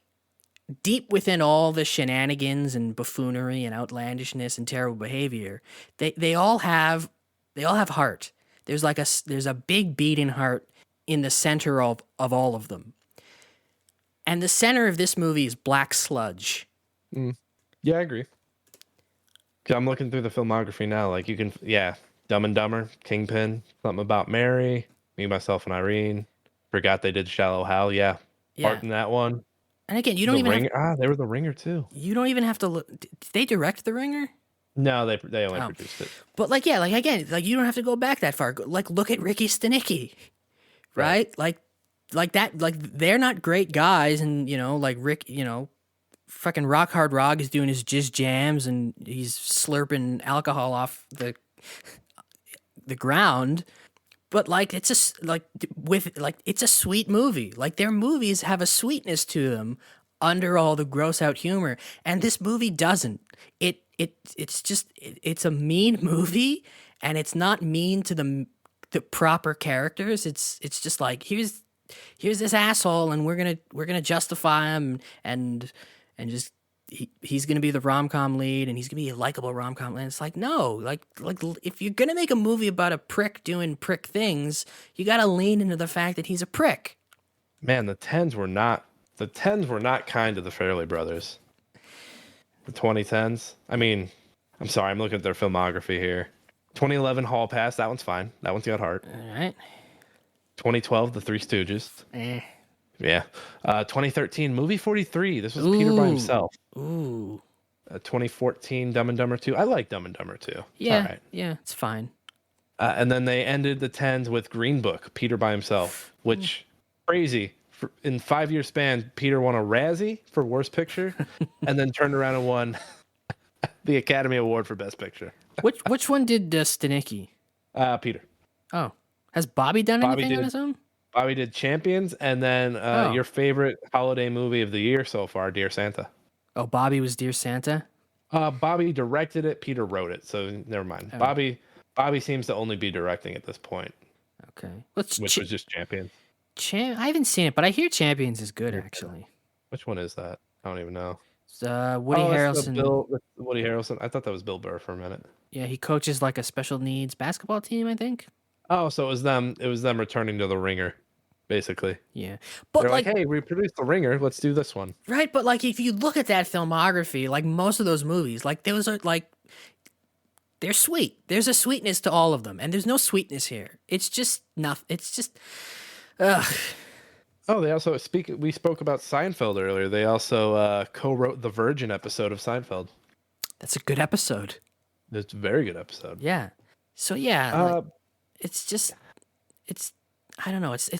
deep within all the shenanigans and buffoonery and outlandishness and terrible behavior, they all have heart. There's a big beating heart in the center of all of them. And the center of this movie is black sludge. Yeah, I agree. I'm looking through the filmography now. Like you can, Dumb and Dumber, Kingpin, Something About Mary, Me, Myself, and Irene. Forgot they did Shallow Hal. Yeah, part in that one. And again, you don't the even Ringer. They were the Ringer too. You don't even have to look. Did they direct the Ringer? No, they only produced it. But like, yeah, like again, like you don't have to go back that far. Like, look at Ricky Stenicki, right? Like that. Like they're not great guys, and like Rick, fucking Rock Hard Rock is doing his jizz jams, and he's slurping alcohol off the ground. But like it's a sweet movie. Like their movies have a sweetness to them under all the gross out humor, and this movie doesn't. It's a mean movie, and it's not mean to the proper characters. It's just like here's this asshole, and we're gonna justify him, and just he's gonna be the rom-com lead, and he's gonna be a likable rom-com lead. It's like, no, like if you're gonna make a movie about a prick doing prick things, you gotta lean into the fact that he's a prick. Man, the tens were not kind to the Farrelly Brothers. The 2010s. I mean, I'm sorry, I'm looking at their filmography here. 2011 Hall Pass, that one's fine. That one's got heart. All right. 2012 The Three Stooges. Yeah. 2013 Movie 43. This was Peter by himself. Ooh. 2014 Dumb and Dumber 2. I like Dumb and Dumber 2. Yeah. All right. Yeah, it's fine. And then they ended the 10s with Green Book, Peter by himself, which crazy. In 5-year span, Peter won a Razzie for Worst Picture, and then turned around and won the Academy Award for Best Picture. Which one did Stenicki? Peter. Oh, has Bobby done anything on his own? Bobby did Champions, and then your favorite holiday movie of the year so far, Dear Santa. Oh, Bobby was Dear Santa? Bobby directed it. Peter wrote it, so never mind. Oh. Bobby seems to only be directing at this point. Okay. Which was just Champions. I haven't seen it, but I hear Champions is good actually. Which one is that? I don't even know. It's, Woody Harrelson. That's Woody Harrelson. I thought that was Bill Burr for a minute. Yeah, he coaches like a special needs basketball team, I think. Oh, so it was them. It was them returning to the Ringer, basically. Yeah, but They're like, hey, we produced the Ringer. Let's do this one. right, but like if you look at that filmography, like most of those movies, like those are like they're sweet. There's a sweetness to all of them, and there's no sweetness here. It's just nothing. It's just, ugh. Oh, they also speak. We spoke about Seinfeld earlier. They also co-wrote the Virgin episode of Seinfeld. That's a good episode. It's a very good episode. Yeah. So yeah, like, it's just, it's, I don't know. It's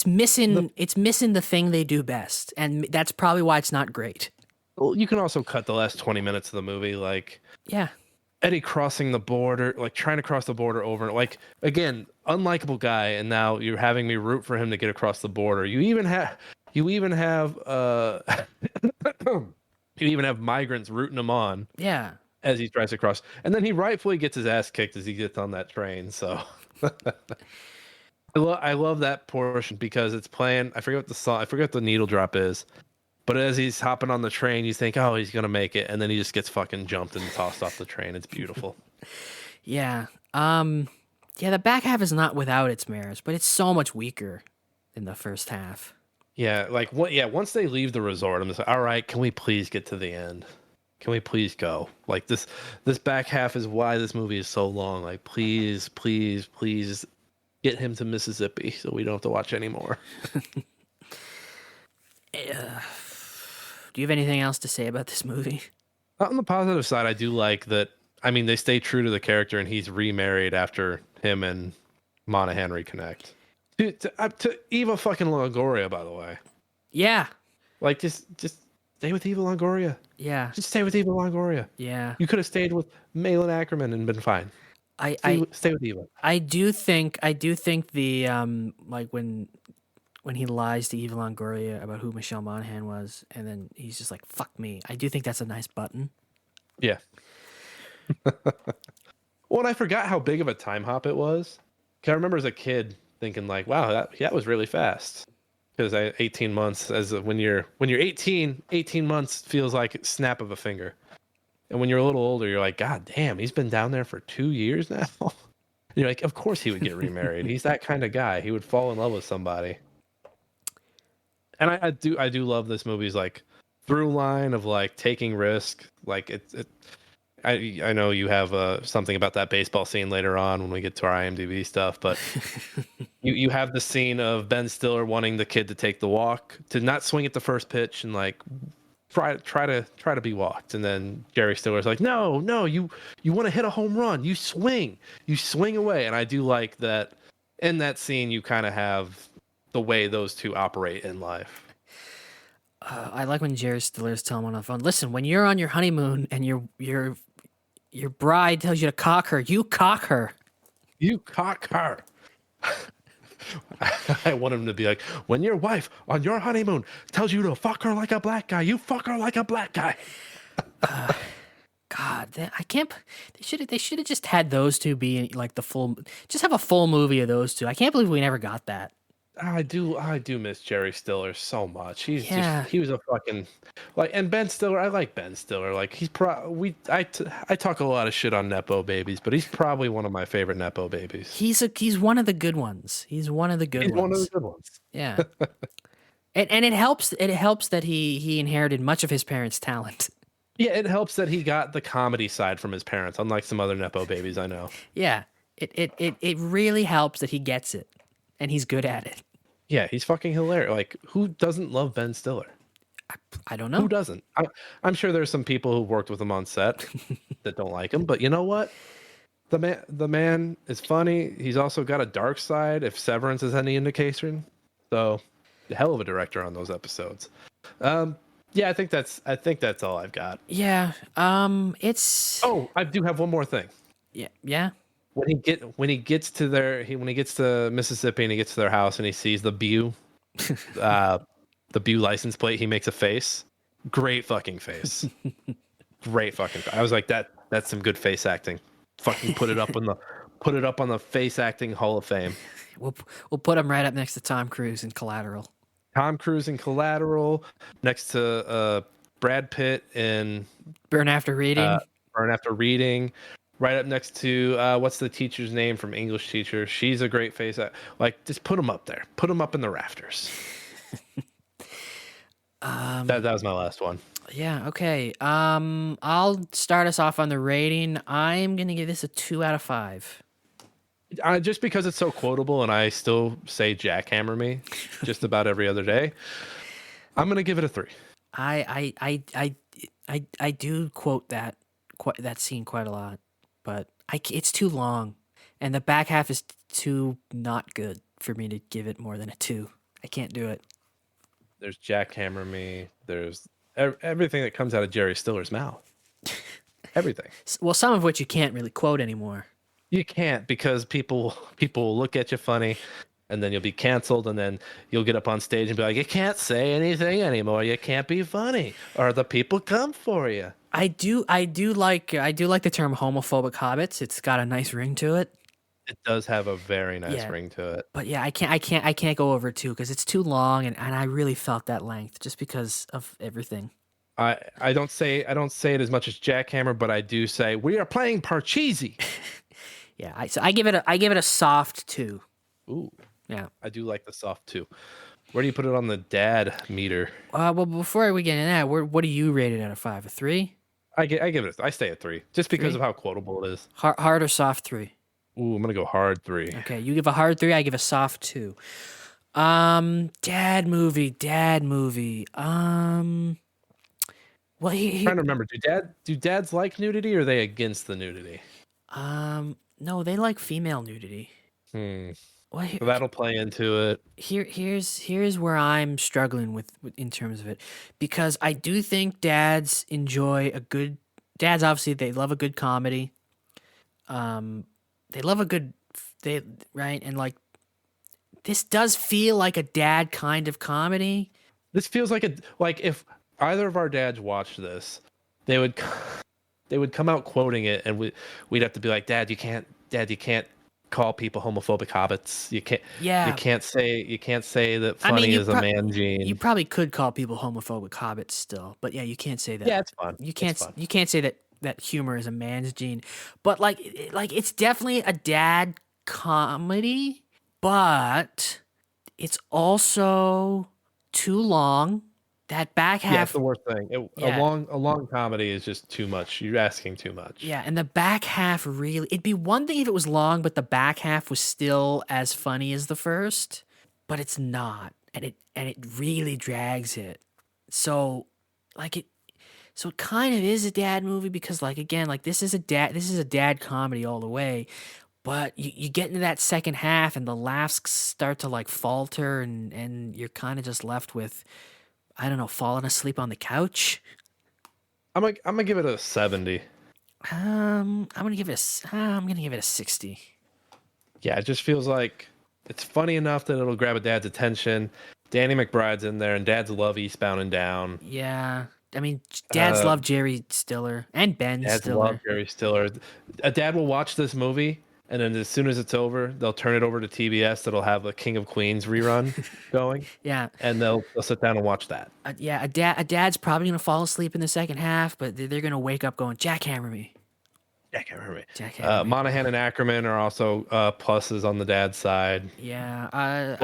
missing. It's missing the thing they do best, and that's probably why it's not great. Well, you can also cut the last 20 minutes of the movie, like Yeah. Eddie crossing the border, like trying to cross the border over, like again, unlikable guy, and now you're having me root for him to get across the border. You even have you even have migrants rooting him on Yeah. as he tries to cross, and then he rightfully gets his ass kicked as he gets on that train. So I love that portion because it's playing. I forget what the song. I forget what the needle drop is. But as he's hopping on the train, you think, oh, he's going to make it. And then he just gets fucking jumped and tossed off the train. It's beautiful. Yeah. Yeah, the back half is not without its merits, but it's so much weaker than the first half. Yeah, like what? Yeah, once they leave the resort, I'm just like, all right, can we please get to the end? Can we please go? Like this back half is why this movie is so long. Like, please, please, please get him to Mississippi so we don't have to watch anymore. Do you have anything else to say about this movie? On the positive side, I do like that. I mean, they stay true to the character, and he's remarried after him and Monahan reconnect. To Eva fucking Longoria, by the way. Yeah. Like, just stay with Eva Longoria. Yeah. Just stay with Eva Longoria. Yeah. You could have stayed with Malin Ackerman and been fine. Stay with Eva. I do think the like when he lies to Eva Longoria about who Michelle Monaghan was, and then he's just like, fuck me. I do think that's a nice button. Yeah. Well, and I forgot how big of a time hop it was. 'Cause I remember as a kid thinking like, wow, that was really fast. Because 18 months, when you're 18 months feels like a snap of a finger. And when you're a little older, you're like, God damn, he's been down there for 2 years now. You're like, of course he would get remarried. He's that kind of guy. He would fall in love with somebody. And I do love this movie's like through line of like taking risk. Like I know you have something about that baseball scene later on when we get to our IMDb stuff, but you have the scene of Ben Stiller wanting the kid to take the walk, to not swing at the first pitch and like try to be walked, and then Jerry Stiller's like, no, you want to hit a home run, you swing away. And I do like that in that scene you kind of have the way those two operate in life. I like when Jerry Stiller's telling him on the phone, listen, when you're on your honeymoon and your bride tells you to cock her, you cock her. You cock her. I want him to be like, when your wife on your honeymoon tells you to fuck her like a black guy, you fuck her like a black guy. God, I can't. They should have just had those two be like just have a full movie of those two. I can't believe we never got that. I do miss Jerry Stiller so much. He was a fucking like, and Ben Stiller. I like Ben Stiller. Like I talk a lot of shit on Nepo babies, but he's probably one of my favorite Nepo babies. He's one of the good ones. He's one of the good ones. One of the good ones. Yeah. and it helps. It helps that he inherited much of his parents' talent. Yeah, it helps that he got the comedy side from his parents, unlike some other Nepo babies I know. Yeah, it really helps that he gets it, and he's good at it. Yeah, he's fucking hilarious. Like, who doesn't love Ben Stiller? I don't know. Who doesn't? I'm sure there's some people who worked with him on set that don't like him, but you know what? The man is funny. He's also got a dark side, if Severance is any indication. So, hell of a director on those episodes. Yeah, I think that's all I've got. Yeah. It's. Oh, I do have one more thing. Yeah. When he gets to Mississippi and he gets to their house and he sees the Bew, the Bew license plate, he makes a face. Great fucking face. Great fucking. I was like, that's some good face acting. Fucking put it up put it up on the face acting Hall of Fame. We'll put him right up next to Tom Cruise in Collateral. Tom Cruise in Collateral, next to Brad Pitt in Burn After Reading. Burn After Reading, right up next to what's the teacher's name from English Teacher? She's a great face. Like, just put them up there. Put them up in the rafters. That was my last one. Yeah, okay. I'll start us off on the rating. I'm gonna give this a 2 out of 5. Just because it's so quotable, and I still say Jackhammer me just about every other day, I'm gonna give it a 3. I do quote that scene quite a lot, but it's too long, and the back half is too not good for me to give it more than a 2. I can't do it. There's Jackhammer me. There's everything that comes out of Jerry Stiller's mouth. Everything. Well, some of which you can't really quote anymore. You can't, because people will look at you funny, and then you'll be canceled, and then you'll get up on stage and be like, you can't say anything anymore. You can't be funny, or the people come for you. I do like the term homophobic hobbits. It's got a nice ring to it. It does have a very nice ring to it. But yeah, I can't go over 2 because it's too long, and I really felt that length just because of everything. I don't say it as much as Jackhammer, but I do say we are playing Parcheesi. Yeah, I give it a soft 2. Ooh, yeah, I do like the soft 2. Where do you put it on the dad meter? Well, before we get into that, what do you rate it out of 5? A 3? I give it. I stay at 3, just because of how quotable it is. Hard or soft 3? Ooh, I'm gonna go hard 3. Okay, you give a hard 3. I give a soft 2. Dad movie. Well, I'm trying to remember. Do dads like nudity, or are they against the nudity? No, they like female nudity. Well, So that'll play into it. Here's where I'm struggling with in terms of it, because I do think dads enjoy a good. Dads obviously they love a good comedy. They love a good, right, and like this does feel like a dad kind of comedy. This feels like if either of our dads watched this, they would come out quoting it, and we'd have to be like, Dad, you can't call people homophobic hobbits. You can't. Yeah. You can't say that funny is a man gene. You probably could call people homophobic hobbits still, but yeah, you can't say that. Yeah, it's fun. You can't say that humor is a man's gene, but like it's definitely a dad comedy, but it's also too long. That back half. Yeah, that's the worst thing. A long comedy is just too much. You're asking too much. Yeah, and the back half really. It'd be one thing if it was long, but the back half was still as funny as the first, but it's not, and it really drags it. So it kind of is a dad movie because again, this is a dad comedy all the way. But you get into that second half and the laughs start to falter, and you're kind of just left with, I don't know, falling asleep on the couch. I'm gonna give it a 70. I'm gonna give it a 60. Yeah, it just feels like it's funny enough that it'll grab a dad's attention. Danny McBride's in there, and dads love Eastbound and Down. Yeah, I mean, dads love Jerry Stiller and Ben dads Stiller. Love Jerry Stiller. A dad will watch this movie, and then as soon as it's over, they'll turn it over to TBS. That'll have a King of Queens rerun going. Yeah, and they'll sit down and watch that. A dad's probably gonna fall asleep in the second half, but they're gonna wake up going, "Jackhammer me." Jackhammer me. Jackhammer me. Monahan and Ackerman are also pluses on the dad's side. Yeah,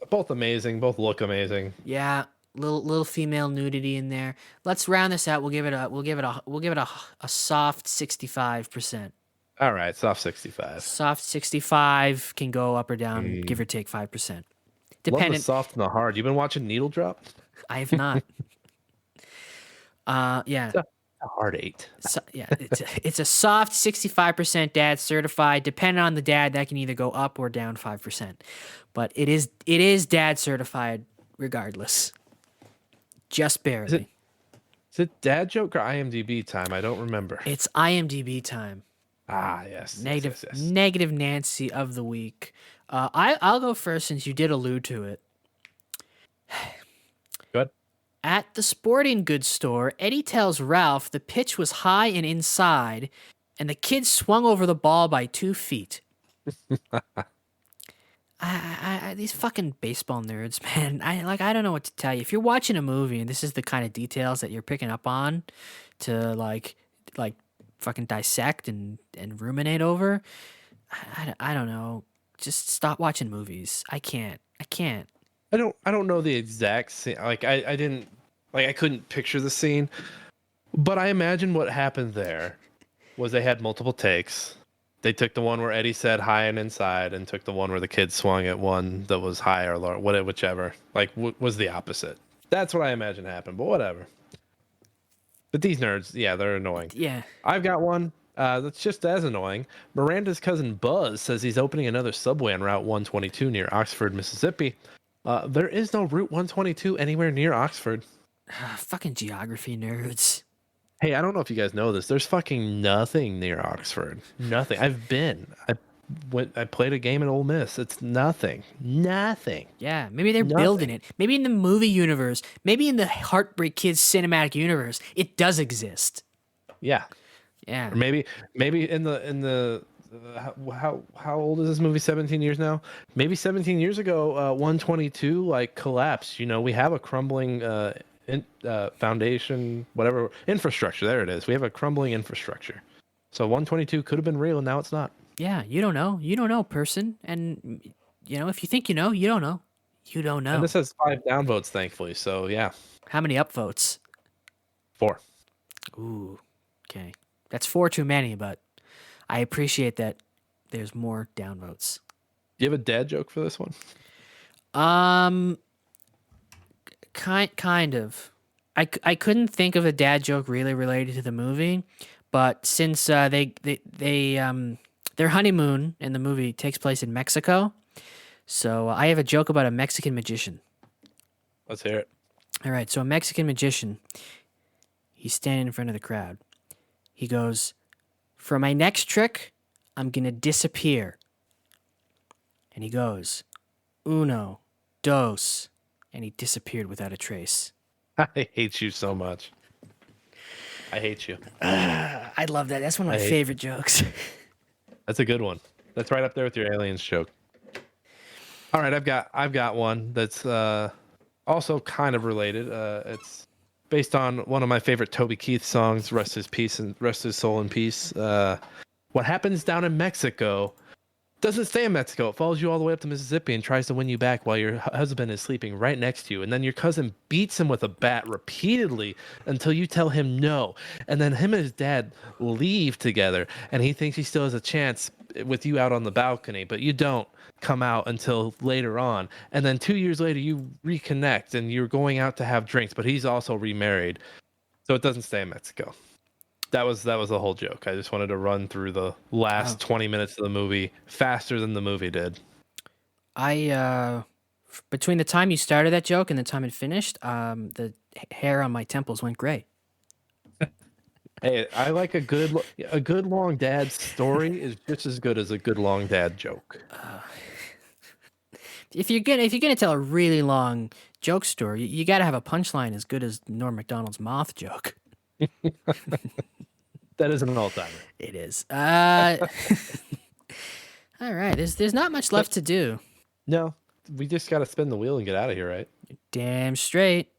both amazing. Both look amazing. Yeah, little female nudity in there. Let's round this out. We'll give it a soft 65%. All right, soft 65. Soft 65 can go up or down, give or take 5%. Love the soft and the hard. You've been watching Needle Drop? I have not. Yeah. It's a hard 8. So, yeah, it's a soft 65% dad certified. Depending on the dad, that can either go up or down 5%. But it is dad certified regardless. Just barely. Is it dad joke or IMDb time? I don't remember. It's IMDb time. Ah, yes. Negative Yes. Negative Nancy of the week. I'll go first since you did allude to it. Good. At the sporting goods store, Eddie tells Ralph the pitch was high and inside, and the kid swung over the ball by 2 feet. These fucking baseball nerds, man. I don't know what to tell you. If you're watching a movie and this is the kind of details that you're picking up on to like fucking dissect and ruminate over, I don't know. Just stop watching movies. I can't. I don't know the exact scene. Like I didn't like I couldn't picture the scene, but I imagine what happened there was they had multiple takes. They took the one where Eddie said high and inside, and took the one where the kid swung at one that was high or low, whichever. Like was the opposite. That's what I imagine happened. But whatever. But these nerds, yeah, they're annoying. Yeah. I've got one that's just as annoying. Miranda's cousin Buzz says he's opening another subway on Route 122 near Oxford, Mississippi. There is no Route 122 anywhere near Oxford. Fucking geography nerds. Hey, I don't know if you guys know this. There's fucking nothing near Oxford. Nothing. I've been. I played a game at Ole Miss. It's nothing. Nothing. Yeah, maybe they're building it. Maybe in the movie universe, maybe in the Heartbreak Kid cinematic universe, it does exist. Yeah. Yeah. Or maybe in the how old is this movie? 17 years now. Maybe 17 years ago, 122 like collapsed. You know, we have a crumbling foundation, whatever infrastructure. There it is. We have a crumbling infrastructure. So 122 could have been real, and now it's not. Yeah, you don't know. You don't know, person. And you know, if you think you know, you don't know. You don't know. And this has 5 downvotes, thankfully. So yeah. How many upvotes? 4. Ooh, okay. That's 4 too many, but I appreciate that there's more downvotes. Do you have a dad joke for this one? Kind of. I couldn't think of a dad joke really related to the movie, but since their honeymoon in the movie takes place in Mexico, so I have a joke about a Mexican magician. Let's hear it. All right, so a Mexican magician, he's standing in front of the crowd. He goes, "For my next trick, I'm gonna disappear." And he goes, "Uno, dos," and he disappeared without a trace. I hate you so much. I hate you. I love that. That's one of my favorite jokes. That's a good one. That's right up there with your aliens joke. All right, I've got one that's also kind of related. It's based on one of my favorite Toby Keith songs, "Rest His Peace and Rest His Soul in Peace." What happens down in Mexico doesn't stay in Mexico. It follows you all the way up to Mississippi and tries to win you back while your husband is sleeping right next to you. And then your cousin beats him with a bat repeatedly until you tell him no. And then him and his dad leave together, and he thinks he still has a chance with you out on the balcony, but you don't come out until later on. And then 2 years later, you reconnect and you're going out to have drinks, but he's also remarried. So it doesn't stay in Mexico. That was the whole joke. I just wanted to run through the last 20 minutes of the movie faster than the movie did. Between the time you started that joke and the time it finished, the hair on my temples went gray. Hey, I like a good long dad story is just as good as a good long dad joke. If you're gonna tell a really long joke story, you got to have a punchline as good as Norm Macdonald's moth joke. That is an all-timer. It is. All right. There's not much left to do. No, we just got to spin the wheel and get out of here, right? Damn straight.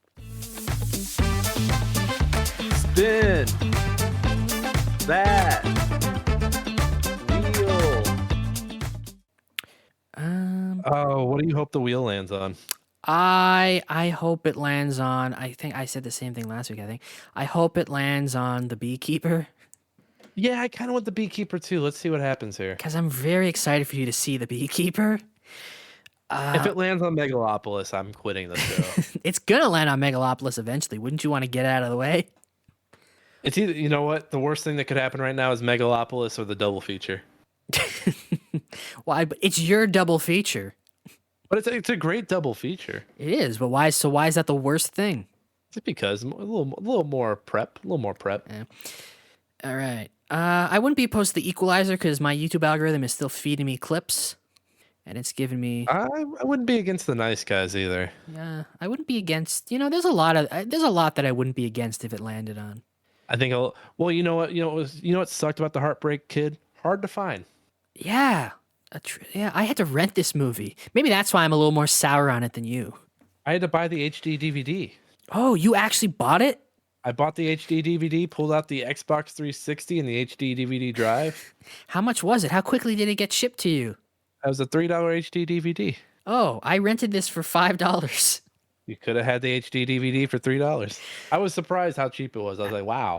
Spin that wheel. Oh, what do you hope the wheel lands on? I hope it lands on. I think I said the same thing last week. I hope it lands on the beekeeper. Yeah, I kind of want the beekeeper too. Let's see what happens here. Because I'm very excited for you to see the beekeeper. If it lands on Megalopolis, I'm quitting the show. It's gonna land on Megalopolis eventually. Wouldn't you want to get it out of the way? It's either, you know what? The worst thing that could happen right now is Megalopolis or the double feature. Why? But it's your double feature. But it's a great double feature. It is, but why? So why is that the worst thing? It's because a little more prep. Yeah. All right. I wouldn't be opposed to the equalizer because my YouTube algorithm is still feeding me clips, and it's giving me. I wouldn't be against the nice guys either. Yeah, I wouldn't be against. You know, there's a lot that I wouldn't be against if it landed on. I think well, you know what sucked about the Heartbreak Kid? Hard to find. Yeah. Yeah, I had to rent this movie. Maybe that's why I'm a little more sour on it than you. I had to buy the HD DVD. Oh, you actually bought it? I bought the HD DVD, pulled out the Xbox 360 and the HD DVD drive. How much was it? How quickly did it get shipped to you? That was a $3 HD DVD. Oh, I rented this for $5. You could have had the HD DVD for $3. I was surprised how cheap it was. I was like, wow.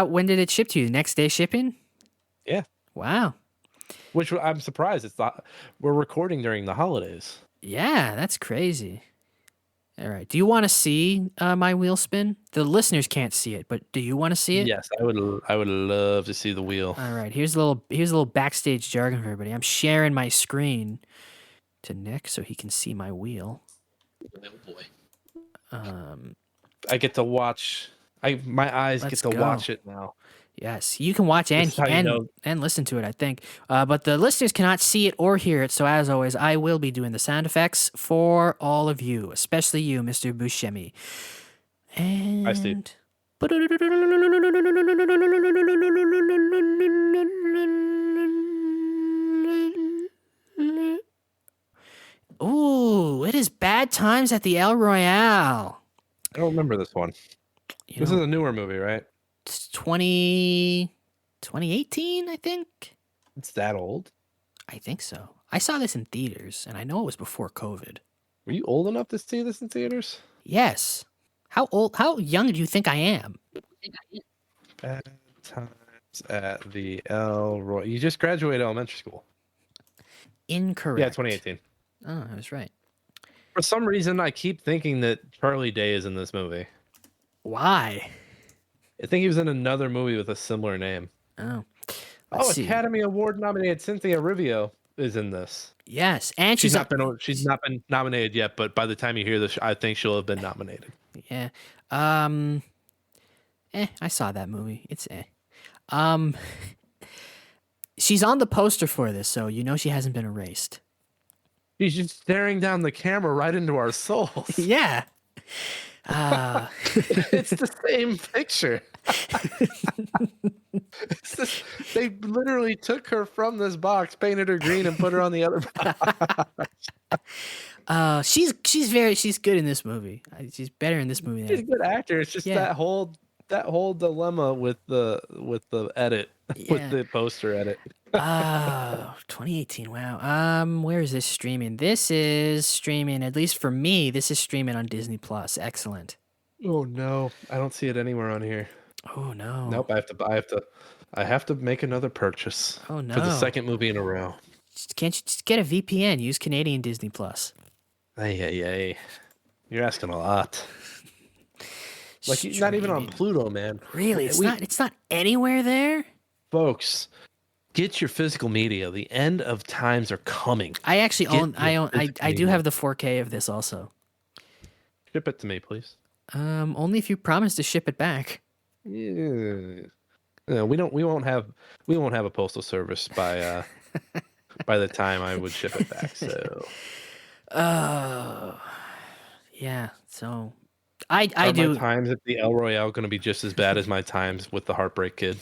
When did it ship to you? Next day shipping? Yeah. Wow. Which I'm surprised. We're recording during the holidays. Yeah, that's crazy. All right. Do you want to see my wheel spin? The listeners can't see it, but do you want to see it? Yes, I would love to see the wheel. All right. Here's a little backstage jargon for everybody. I'm sharing my screen to Nick so he can see my wheel. Oh boy. I get to watch. My eyes get to watch it now. Yes, you can watch and listen to it, I think. But the listeners cannot see it or hear it. So as always, I will be doing the sound effects for all of you, especially you, Mr. Buscemi. And Hi, Steve. Ooh, it is Bad Times at the El Royale. I don't remember this one. This is a newer movie, right? It's 2018, I think. It's that old? I think so. I saw this in theaters, and I know it was before COVID. Were you old enough to see this in theaters? Yes. How young do you think I am? Bad Times at the El Royale. You just graduated elementary school. Incorrect. Yeah, 2018. Oh, I was right. For some reason, I keep thinking that Charlie Day is in this movie. Why? I think he was in another movie with a similar name. Oh. Academy Award nominated Cynthia Erivo is in this. Yes, and she's not been nominated yet, but by the time you hear this, I think she'll have been nominated. Yeah. I saw that movie. It's she's on the poster for this, so you know she hasn't been erased. She's just staring down the camera right into our souls. Yeah. It's the same picture. They literally took her from this box, painted her green, and put her on the other box. She's good in this movie. She's better in this movie. She's a good actor. It's just that whole dilemma with the edit, with the poster edit. 2018. Wow. Where is this streaming? This is streaming, at least for me, this is streaming on Disney Plus. Excellent. Oh no, I don't see it anywhere on here. Oh no. Nope, I have to make another purchase. Oh no. For the second movie in a row. Can't you just get a VPN? Use Canadian Disney Plus. Hey. You're asking a lot. Like, not even on Pluto, man. Really? It's not anywhere there? Folks, get your physical media. The end of times are coming. I actually I do have the 4K of this also. Ship it to me, please. Only if you promise to ship it back. Yeah. No, we won't have a postal service by the time I would ship it back. So yeah, so Are my times at the El Royale going to be just as bad as my times with the Heartbreak Kid?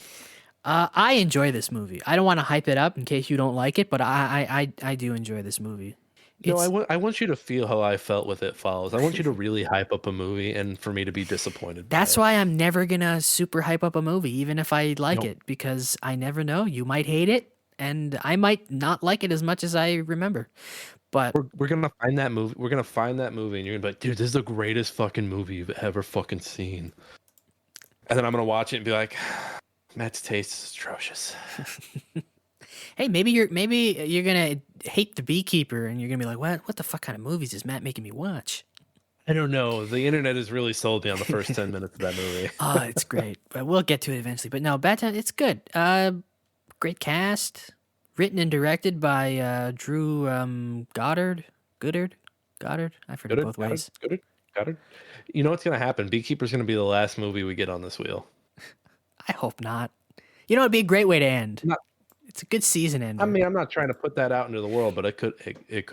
I enjoy this movie. I don't want to hype it up in case you don't like it, but I do enjoy this movie. No, I want you to feel how I felt with It Follows. I want you to really hype up a movie and for me to be disappointed. That's why I'm never gonna super hype up a movie, even if I like it, because I never know. You might hate it, and I might not like it as much as I remember. But we're gonna find that movie. We're gonna find that movie, and you're gonna be like, dude, this is the greatest fucking movie you've ever fucking seen. And then I'm gonna watch it and be like, Matt's taste is atrocious. Hey, maybe you're gonna hate The Beekeeper, and you're gonna be like, what the fuck kind of movies is Matt making me watch? I don't know. The internet has really sold me on the first 10 minutes of that movie. Oh, it's great. But we'll get to it eventually. But no, Bad Time, it's good. Great cast. Written and directed by Drew Goddard. I forget both ways. Goddard. You know what's gonna happen? Beekeeper's gonna be the last movie we get on this wheel. I hope not. You know, it'd be a great way to end. It's a good season ender. I mean, I'm not trying to put that out into the world, but it could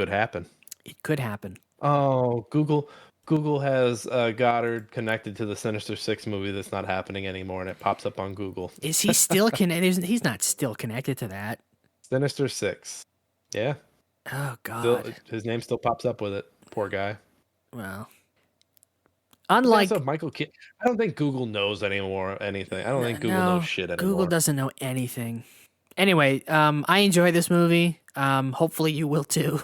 happen. It could happen. Oh, Google Google has Goddard connected to the Sinister Six movie that's not happening anymore, and it pops up on Google. Is he still connected? He's not still connected to that. Sinister Six. Yeah. Oh Still, God. his name still pops up with it. Poor guy. Well, But they unlike also have Michael Keaton. I don't think Google knows anymore anything. I don't think Google no, knows shit anymore. Google doesn't know anything. Anyway, I enjoy this movie. Hopefully you will too.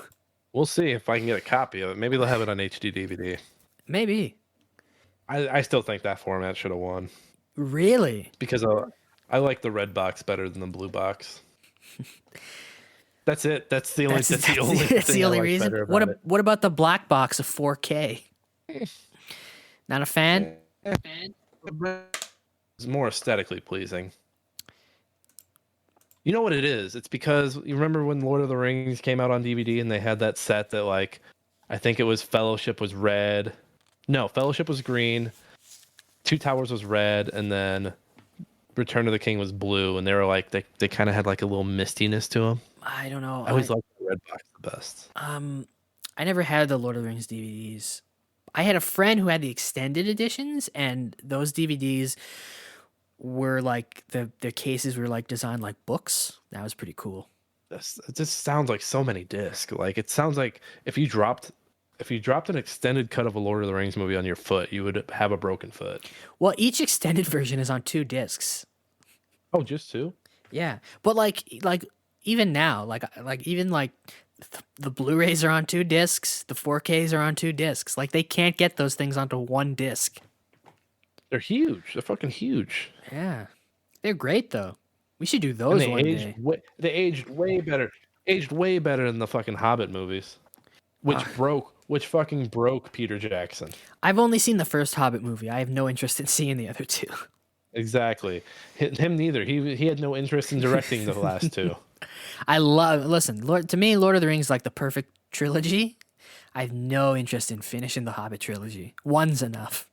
We'll see if I can get a copy of it. Maybe they'll have it on HD DVD. Maybe. I still think that format should have won Really? because I like the red box better than the blue box. That's it. That's the only. That's the only. That's thing the I only like reason. better about it. What about the black box of 4K? Not a fan? It's more aesthetically pleasing. You know what it is? It's because you remember when Lord of the Rings came out on DVD and they had that set that like, I think it was Fellowship was red. No, Fellowship was green. Two Towers was red, and then Return of the King was blue. And they were like they kind of had like a little mistiness to them. I don't know. I always liked the red box the best. I never had the Lord of the Rings DVDs. I had a friend who had the extended editions, and those DVDs were like the cases were like designed like books. That was pretty cool. It just sounds like so many discs. Like it sounds like if you dropped an extended cut of a Lord of the Rings movie on your foot, you would have a broken foot. Well, each extended version is on 2 discs. Oh, just 2? Yeah, but like even now, even the Blu-rays are on 2 discs, the 4Ks are on 2 discs. Like they can't get those things onto 1 disc. They're huge. They're fucking huge. Yeah, they're great though. We should do And those they one aged day. they aged way better. Aged way better than the fucking Hobbit movies, which fucking broke Peter Jackson. I've only seen the first Hobbit movie. I have no interest in seeing the other 2. Exactly. Him neither. He had no interest in directing the last 2. To me, Lord of the Rings is like the perfect trilogy. I have no interest in finishing the Hobbit trilogy. One's enough.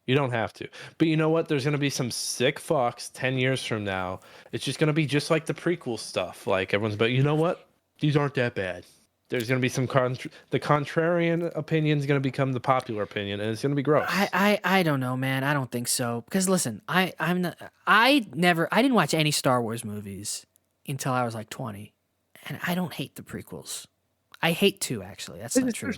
You don't have to. But you know what? There's going to be some sick fucks 10 years from now. It's just going to be just like the prequel stuff. Like everyone's, but you know what? These aren't that bad. There's going to be some the contrarian opinion is going to become the popular opinion, and it's going to be gross. I don't know, man. I don't think so. Because listen, I didn't watch any Star Wars movies until I was like 20, and I don't hate the prequels. I hate 2 actually. That's not true.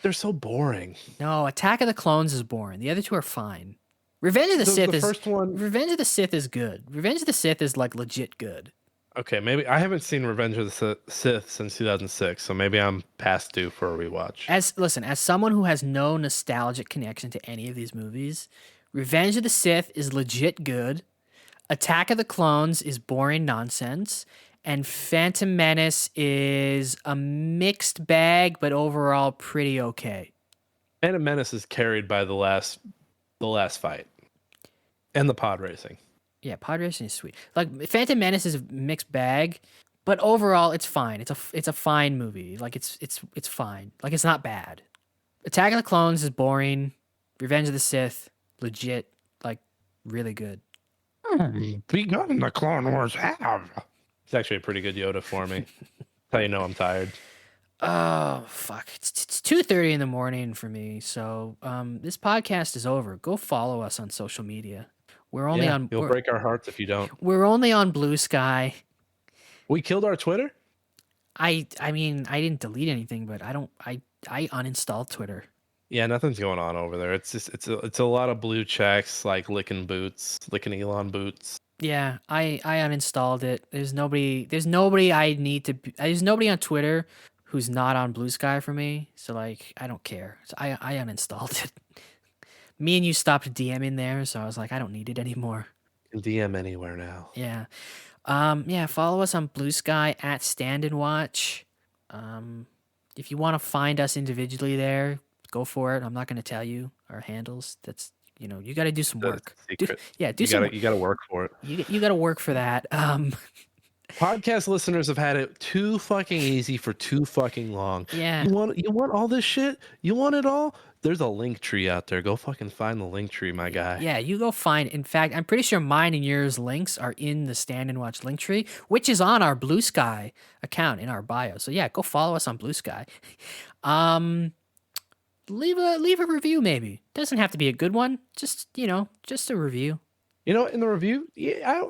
They're so boring. No, Attack of the Clones is boring. The other 2 are fine. Revenge of the Sith is first one. Revenge of the Sith is good. Revenge of the Sith is like legit good. Okay, maybe I haven't seen Revenge of the Sith since 2006, so maybe I'm past due for a rewatch. As someone who has no nostalgic connection to any of these movies, Revenge of the Sith is legit good. Attack of the Clones is boring nonsense. And Phantom Menace is a mixed bag, but overall pretty okay. Phantom Menace is carried by the last fight and the pod racing. Yeah, pod racing is sweet. Like Phantom Menace is a mixed bag, but overall it's fine. It's a fine movie. Like it's fine. Like it's not bad. Attack of the Clones is boring. Revenge of the Sith, legit, like really good. Begun the Clone Wars have. It's actually a pretty good Yoda for me. That's how you know I'm tired. Oh fuck! It's 2:30 in the morning for me. So this podcast is over. Go follow us on social media. We're only on. You'll break our hearts if you don't. We're only on Blue Sky. We killed our Twitter. I mean I didn't delete anything, but I uninstalled Twitter. Yeah, nothing's going on over there. It's just it's a lot of blue checks, like licking Elon boots. Yeah, I uninstalled it. There's nobody I need to there's nobody on Twitter who's not on Blue Sky for me. So like I don't care. So I uninstalled it. Me and you stopped DMing there, so I was like I don't need it anymore. You can DM anywhere now. Yeah. Yeah, follow us on Blue Sky at Stand and Watch. If you want to find us individually there, go for it. I'm not going to tell you our handles. That's you got to do some work. Do some. You got to work for it. You got to work for that. Podcast listeners have had it too fucking easy for too fucking long. Yeah. You want all this shit? You want it all? There's a link tree out there. Go fucking find the link tree, my guy. Yeah, you go find. In fact, I'm pretty sure mine and yours links are in the Stand and Watch link tree, which is on our Blue Sky account in our bio. So yeah, go follow us on Blue Sky. leave a review. Maybe doesn't have to be a good one. Just just a review. You know, in the review, yeah,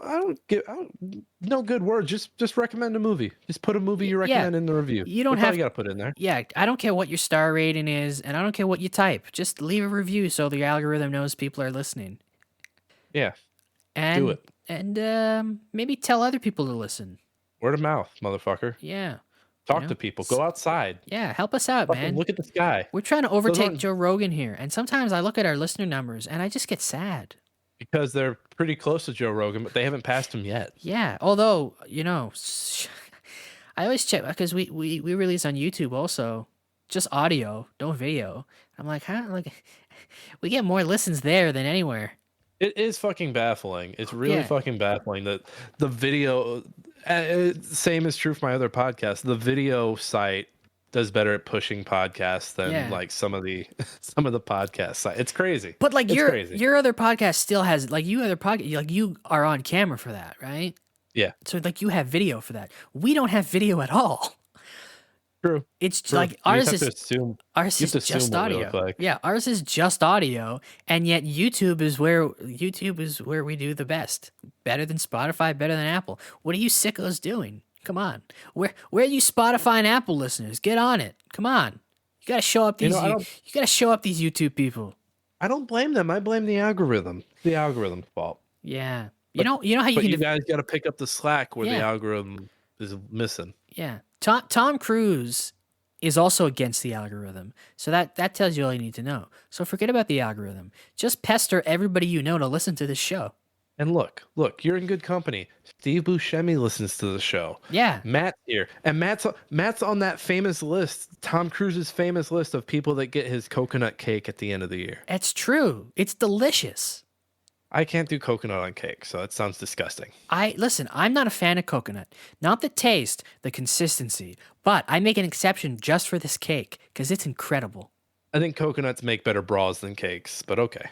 no good words. Just recommend a movie. Just put a movie you Yeah, recommend in the review. you don't That's all have. you got to put in there. Yeah, I don't care what your star rating is, and I don't care what you type. Just leave a review so the algorithm knows people are listening. Yeah, do And it. maybe tell other people to listen. Word of mouth, motherfucker. Yeah. Talk to people. Go outside. Yeah, help us out, Fucking man. look at the sky. We're trying to Those overtake aren't Joe Rogan here, and sometimes I look at our listener numbers and I just get sad. because they're pretty close to Joe Rogan, but they haven't passed him yet. Yeah, although I always check because we release on YouTube also, just audio, no video. I'm like, huh? Like, we get more listens there than anywhere. It is fucking baffling. It's really Yeah. fucking baffling that the video. Same is true for my other podcast. The video site does better at pushing podcasts than Yeah. like some of the podcast sites. It's crazy. But like It's crazy. your other podcast still has like you are on camera for that, right? Yeah. So like you have video for that. We don't have video at all. True. It's True. like You ours just have is to assume. ours You is have to just assume what we audio. look like. Yeah, ours is just audio, and yet YouTube is where we do the best. Better than Spotify, better than Apple. What are you sickos doing? Come on. Where are you Spotify and Apple listeners? Get on it. Come on. You gotta show up these you gotta show up these YouTube people. I don't blame them. I blame the algorithm. The algorithm's fault. Yeah. But- you know how you But can you guys got to pick up the slack where the Yeah. algorithm is missing. Yeah. Tom Cruise is also against the algorithm. So that tells you all you need to know. So forget about the algorithm. Just pester everybody you know to listen to this show. And look, you're in good company. Steve Buscemi listens to the show. Yeah. Matt's here, and Matt's on that famous list, Tom Cruise's famous list of people that get his coconut cake at the end of the year. It's true. It's delicious. I can't do coconut on cake, so that sounds disgusting. Listen, I'm not a fan of coconut. Not the taste, the consistency. But I make an exception just for this cake because it's incredible. I think coconuts make better bras than cakes, but okay.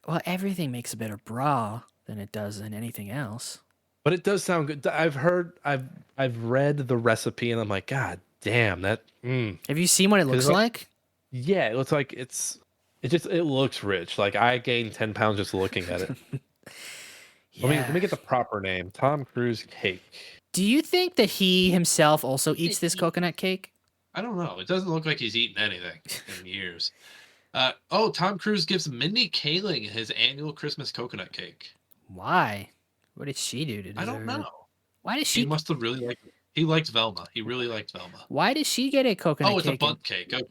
Well, everything makes a better bra than it does in anything else. But it does sound good. I've read the recipe, and I'm like, God damn, that. Have you seen what it looks like? Yeah, it looks like it looks rich. Like I gained 10 pounds just looking at it. Yeah. Let me get the proper name. Tom Cruise cake. Do you think that he himself also eats this coconut cake? I don't know. It doesn't look like he's eaten anything in years. Tom Cruise gives Mindy Kaling his annual Christmas coconut cake. Why? What did she do to deserve I don't know. Why does He she? must have really liked. He liked Velma. He really liked Velma. Why does she get a coconut Oh, it's cake? a bundt cake. Okay.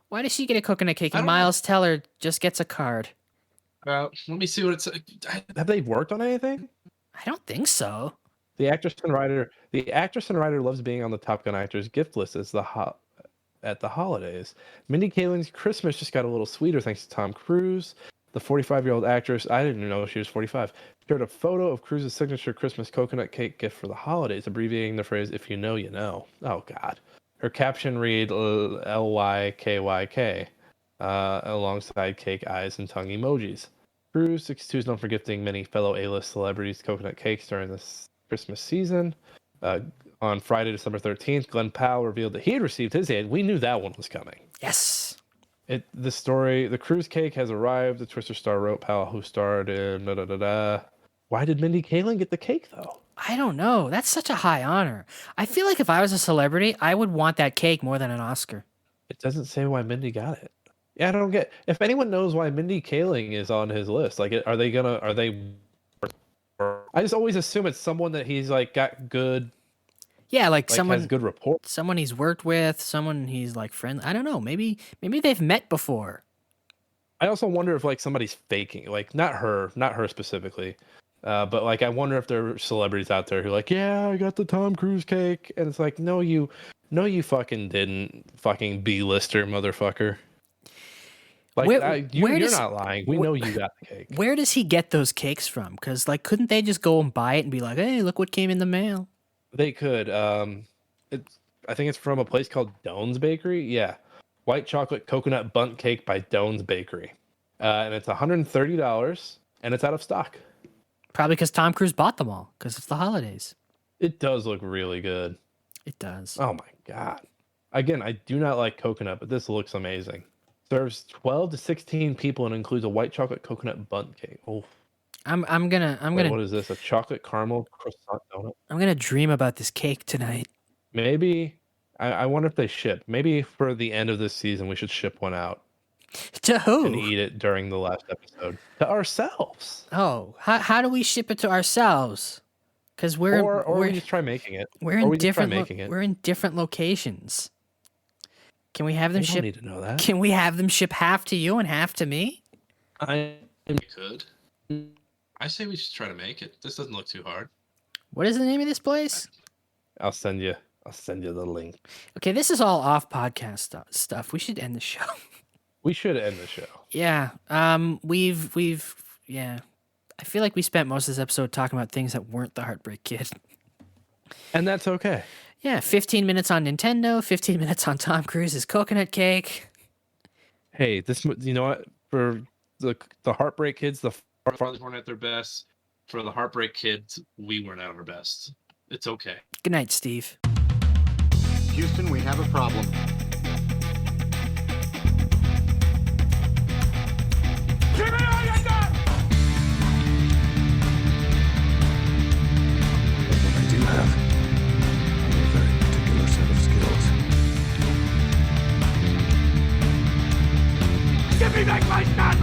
Why does she get a coconut cake I and don't know. Miles Teller just gets a card? Let me see what it's. Have they worked on anything? I don't think so. The actress and writer loves being on the Top Gun actors gift list at the holidays. Mindy Kaling's Christmas just got a little sweeter thanks to Tom Cruise. The 45-year-old actress, I didn't know she was 45, shared a photo of Cruise's signature Christmas coconut cake gift for the holidays, abbreviating the phrase, "If you know, you know." Oh, God. Her caption read LYKYK, alongside cake eyes and tongue emojis. Cruise, 62, is known for gifting many fellow A-list celebrities coconut cakes during this Christmas season. On Friday, December 13th, Glenn Powell revealed that he had received his hand. We knew that one was coming. Yes. The Cruise cake has arrived. The Twister star wrote Powell, who starred in Why did Mindy Kaling get the cake, though? I don't know. That's such a high honor. I feel like if I was a celebrity, I would want that cake more than an Oscar. It doesn't say why Mindy got it. Yeah, I don't get. If anyone knows why Mindy Kaling is on his list, like, are they? I just always assume it's someone that he's like got good. Yeah, like Has someone good reports. someone he's worked with, someone he's like friendly. I don't know. Maybe they've met before. I also wonder if like somebody's faking, like not her specifically, but like I wonder if there are celebrities out there who are like, yeah, I got the Tom Cruise cake, and it's like, no, you fucking didn't, fucking B-lister motherfucker. Like you're not lying. We know you got the cake. Where does he get those cakes from? Because like, couldn't they just go and buy it and be like, hey, look what came in the mail? They could. I think it's from a place called Doan's Bakery. Yeah, white chocolate coconut bundt cake by Doan's Bakery, and it's $130, and it's out of stock. Probably because Tom Cruise bought them all because it's the holidays. It does look really good. It does. Oh my God. Again, I do not like coconut, but this looks amazing. Serves 12 to 16 people and includes a white chocolate coconut bundt cake. Oh, I'm wait, gonna what is this? A chocolate caramel croissant donut? I'm gonna dream about this cake tonight. Maybe. I wonder if they ship. Maybe for the end of this season, we should ship one out To and who? eat it during the last episode to ourselves. Oh, how do we ship it to ourselves? Because we're Or we're we just try making it. we're Or in we just try different making it. we're in different locations. Can we have them You don't ship? need to know that. Can we have them ship half to you and half to me? I could. I say we should try to make it. This doesn't look too hard. What is the name of this place? I'll send you the link. Okay, this is all off podcast stuff. We should end the show. We should end the show. Yeah. We've yeah. I feel like we spent most of this episode talking about things that weren't the Heartbreak Kid. And that's okay. Yeah, 15 minutes on Nintendo, 15 minutes on Tom Cruise's coconut cake. Hey, you know what? For the Heartbreak Kids, the fathers weren't at their best. For the Heartbreak Kids, we weren't at our best. It's okay. Good night, Steve. Houston, we have a problem. Give me all you got! But what I do have are a very particular set of skills. Give me back my son!